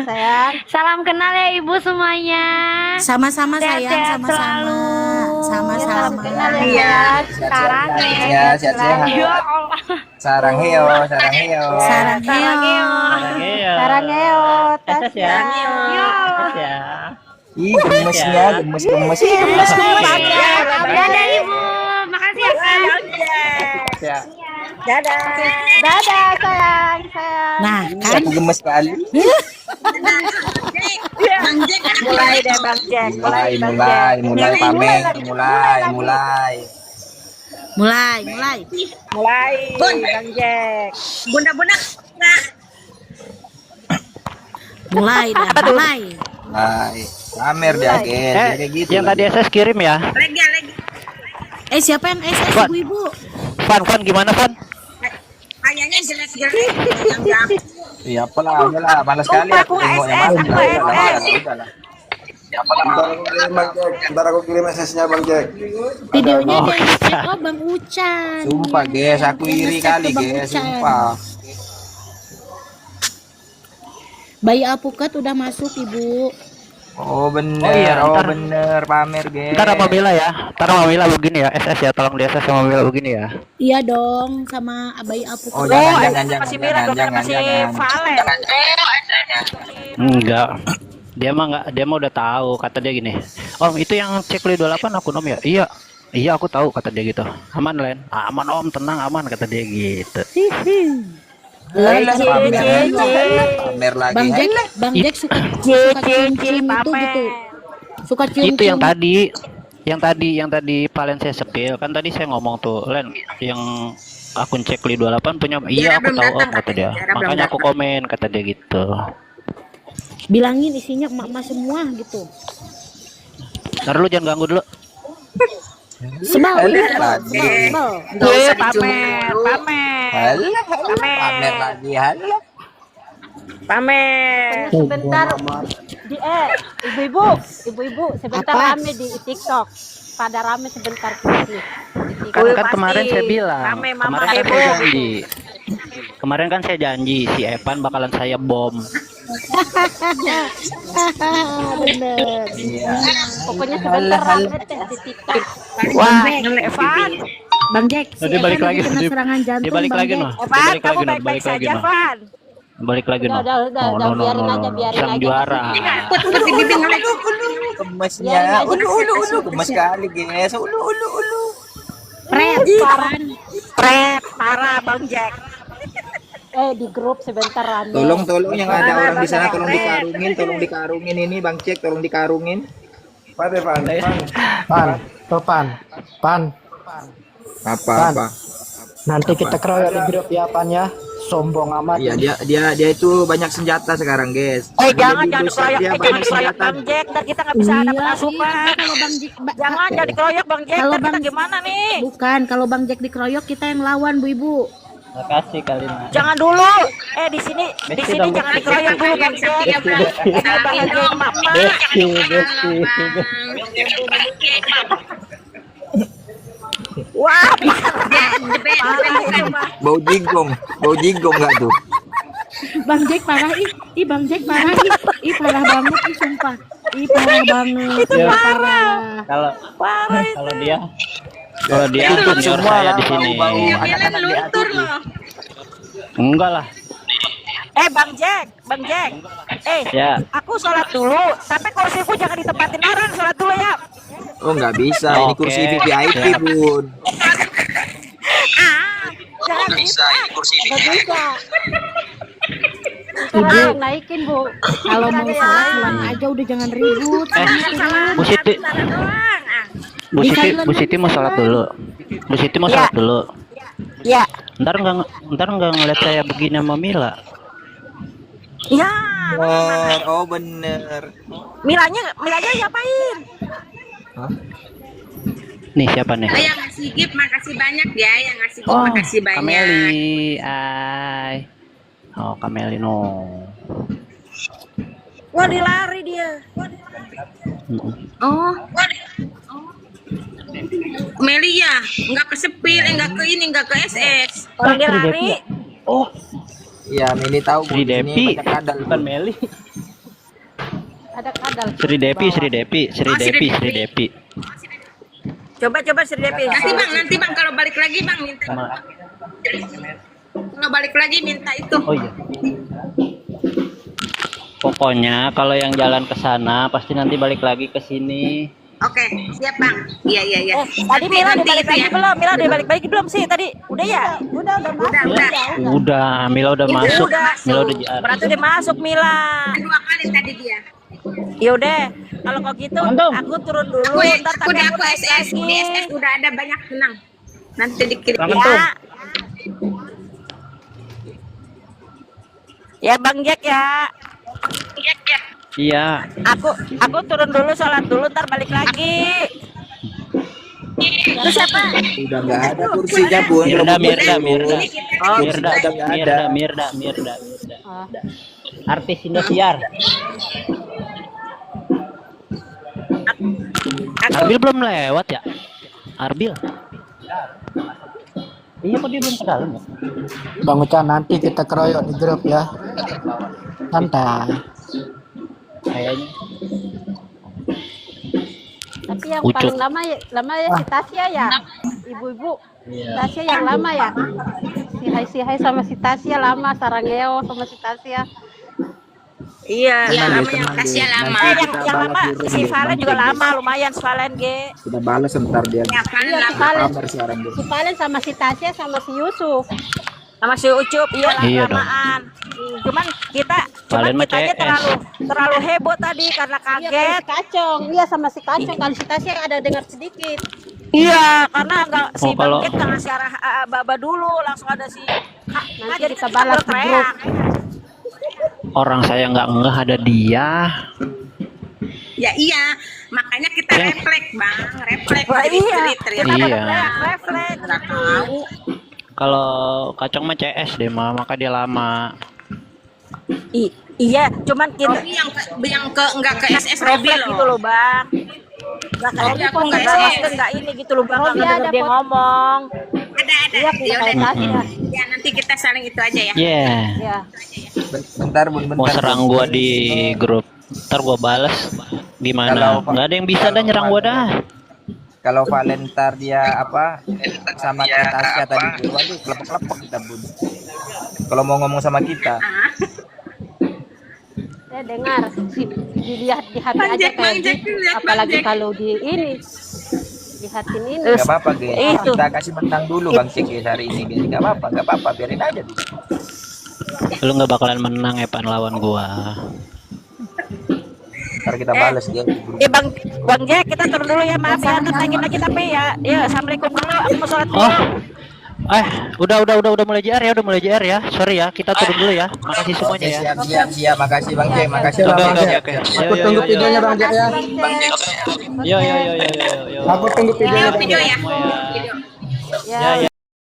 sayang. Salam kenal ya ibu semuanya. Sama-sama sayang, Sehat-sehat sama-sama. selalu. Sama-sama. Iya. Sekarang Ya, sehat-sehat. Ya Allah. Sarang heo. Sarang heo. Sarangeo, Tasya. Ya Allah. Tasya. Ih, gemes. Dadah ibu. Makasih ya kan. Dadah, sayang. Nah, kan Aku gemes sekali. Bang Jack, Mulai deh Bang Jack. Mulai pamer, mulai. Mulai Bang Jack. bunda-bunda. Nah, mulai. Pamer dia, guys. Kayak gitu. Yang tadi SS kirim ya. lagi. Siapa yang SS Wan. ibu-ibu? Fan gimana Fan? Kayaknya jelek-jelek yang gak. Iya, apalah, malas sekali aku tengok yang mana. Udahlah. Ntar aku kirim SS-nya Bang Jack. Videonya ada yang di-tag, oh Bang Ucan. Sumpah, guys, aku iri kali, guys. Sumpah. Bayi apukat udah masuk ibu. Oh bener, Oh iya, ntar- bener, pamer, guys. Ntar sama Mila ya. Ntar sama Mila begini ya. SS ya. Tolong di SS sama Mila begini ya. Iya dong, sama bayi apukat. Oh, Masih Mira dong, masih Valen. Enggak. Dia mah udah tahu, kata dia gini. Om, itu yang checklist 28 akun Om ya? Iya aku tahu, kata dia gitu. Aman Len. Aman Om, tenang aman, kata dia gitu. Pamer lagi. Bang Jack suka cium-cium itu gitu. Suka cium-cium. Itu yang tadi Valen saya sepil. Kan tadi saya ngomong tuh, Len, yang akun checklist 28 punya. Iya aku tahu Om, kata dia. Makanya aku komen, kata dia gitu. Bilangin isinya emak-emak semua gitu. Ntar lu jangan ganggu dulu. Sebal. Pamer. Pamer lagi, halo. Pamer. Sebentar. Ibu-ibu, sebentar Apa? rame di TikTok. Pada rame sebentar nih. Kan kemarin saya bilang. Rame, Mama Kemarin kan heboh. saya janji. Kemarin kan saya janji si Evan bakalan saya bom. Bener. Pokoknya sebentar rame deh di TikTok. Wah, Evan. Bang Jack, si Dia balik Evan lagi, lagi kena dia- serangan jantung. Dia balik Bang lagi Jack. noh. Evan, kamu baik-baik saja, Evan. Balik lagi no. Udah, biarin aja, biarin Sang aja. juara. Takut seperti bibi ngelek. Kemesnya, gemes sekali guys. Pret, Pret, parah Bang Jack. di grup sebentar Rande. Tolong yang ada orang di sana tolong dikarungin ini Bang Jack, tolong dikarungin. Pan. Apa? Nanti kita keroyok di grup ya, Pan ya. Sombong amat. Iya, dia itu banyak senjata sekarang, guys. Jangan Dia dikeroyok, dia jangan banyak dikeroyok senjata. Bang Jack, dan kita nggak bisa ada pemasukan. Kalau Bang Jack, Jangan jadi dikeroyok Bang Jack, Kalau ntar kita Bang- gimana nih? bukan kalau Bang Jack dikeroyok kita yang lawan, Bu Ibu. Makasih kalian. Jangan dulu. Di sini jangan dikeroyok dulu Bang Jack. Ya, Bang. Ini bahagia Mama. Wah, Bau jigong nggak tuh? Bang Jack parah ih Bang Jack parah ih parah banget ih sumpah. Ih parah banget. Parah. Kalau dia junior saya di sini. Kalian luntur loh. Enggak lah. Bang Jack. Ya. Aku sholat dulu, tapi kursiku jangan ditempatin orang, sholat dulu ya. Oh nggak bisa, ini Oke. kursi VIP Bun. Jangan Bisa, ini kursi Nggak VIP. bisa. Sekarang naikin, Bu. Kalau mau salah pulang aja udah jangan ribut. Bu Siti. Bu Siti mau sholat dulu. Bu Siti mau sholat dulu. Ya. Ntar nggak ngeliat saya begini sama Mila. Ya. Bener. Milanya ngapain? Nih siapa nih? Yang ngasih gift makasih banyak ya, yang ngasih gift makasih banyak. Kameli. Ay. Oh, Kameli no. Wah, dilari dia. Oh. Melia, nggak ke sepil, nggak ke ini, nggak ke SS. Orang dia lari. Oh, Iya, Meli tahu Bu, Sri di sini Depi. banyak kadal. Bukan Meli. Ada kadal. Sri Depi. Coba Sri Devi. Nanti bang kalau balik lagi bang minta. Kalau balik lagi minta itu. Oh iya. Pokoknya kalau yang jalan ke sana pasti nanti balik lagi ke sini. Oke, siap bang. Iya. Tadi Mila udah balik lagi belum? Mila udah balik lagi belum sih tadi? Udah ya? Udah masuk. Udah, Mila udah masuk. Mila udah jalan. Berarti udah masuk Mila. 2 kali tadi dia. Yaudah, kalau kok gitu aku turun dulu. Ntar tapi Udah aku aku naik SS, lagi. di SS udah ada banyak tenang. Nanti dikirim. Ya. Ya Bang Jack ya. Iya. Aku turun dulu, sholat dulu, ntar balik lagi. Itu siapa? Udah nggak ada kursinya Bun. Mirda. Artis Indosiar. Arbil belum lewat ya? Arbil. Iya, kok dia belum ke dalam ya? Bang Ucan, nanti kita keroyok di grup ya. Santai. Kayaknya. Tapi yang Ucup. paling lama ya si Tasya ya. Ibu-ibu. Tasya yang lama ya. Si Hai sama si Tasya lama, Sarangeo sama si Tasya. Iya. Yang lama yang kasih lama. Yang lama si Valen juga lama, lumayan si Valen G. Kita balas sebentar dia. Ya kan Iya, si lama. Valen. Kabar sekarang dia. Si Valen sama si Tasya sama si Yusuf. Sama si Ucup, iya Iya dong. lamaan. Cuman Valen mah kitanya CS. terlalu heboh tadi karena Iya, sama kaget. si Kacong. Iya sama si Kacong. Kalau si Tasya ada dengar sedikit. Iya, karena enggak si Oh, kalau- Bang Jack nggak ngasih arah Baba dulu, langsung ada si Nanti kita balas di grup. Orang saya nggak ngeh ada dia. Ya iya, makanya kita refleks bang, refleks. Wah, iya. Ternyata Iya. Refleks. nggak tahu. Kalau Kacang mah CS deh, maka dia lama. Iya, cuman kita Robi yang ke nggak ke SS Robi refleks gitu loh. loh, Bang. Nggak kayak Robi gitu, aku nggak nggak jelas SS. kan nggak ini gitu loh, Bang. Robi Nggak denger ada dia foto. ngomong. Ada. Iya, Ya udah. Tasya. Ya nanti kita saling itu aja ya. Yeah. Ya. Bentar Bun, bentar. Mau serang gua di grup. Ntar gua bales. Gimana? Nggak ada yang bisa dah nyerang gua dah. Kalau Valentar dia apa sama Tasya tadi, waduh kelepek-kelepek kita Bun. Kalau mau ngomong sama kita, Saya dengar dilihat di HP Bang aja Jack, kayak Bang Jack, gitu. lihat Bang Apalagi Jack. kalau di ini lihatin ini. Gak apa-apa, Ge. Itu. Kita kasih menang dulu Bang Cek Ge, hari ini, Ge. Gak apa-apa, biarin aja dulu. Lu nggak bakalan menang Evan lawan gua. Ntar kita balas dia. Bang Jack, kita turun dulu ya, maaf ya, nantangin lagi tapi ya. Ya, assalamualaikum dulu, aku mau sholat dulu. Udah mulai JR ya, Sorry ya, kita turun dulu ya. Makasih semuanya ya. Siap. Makasih Bang Jack, makasih Oke, Bang Bang Jack. Jack. Aku tunggu videonya Bang Jack ya. Yo. Aku tunggu videonya Bang Video Jack. ya. Ya.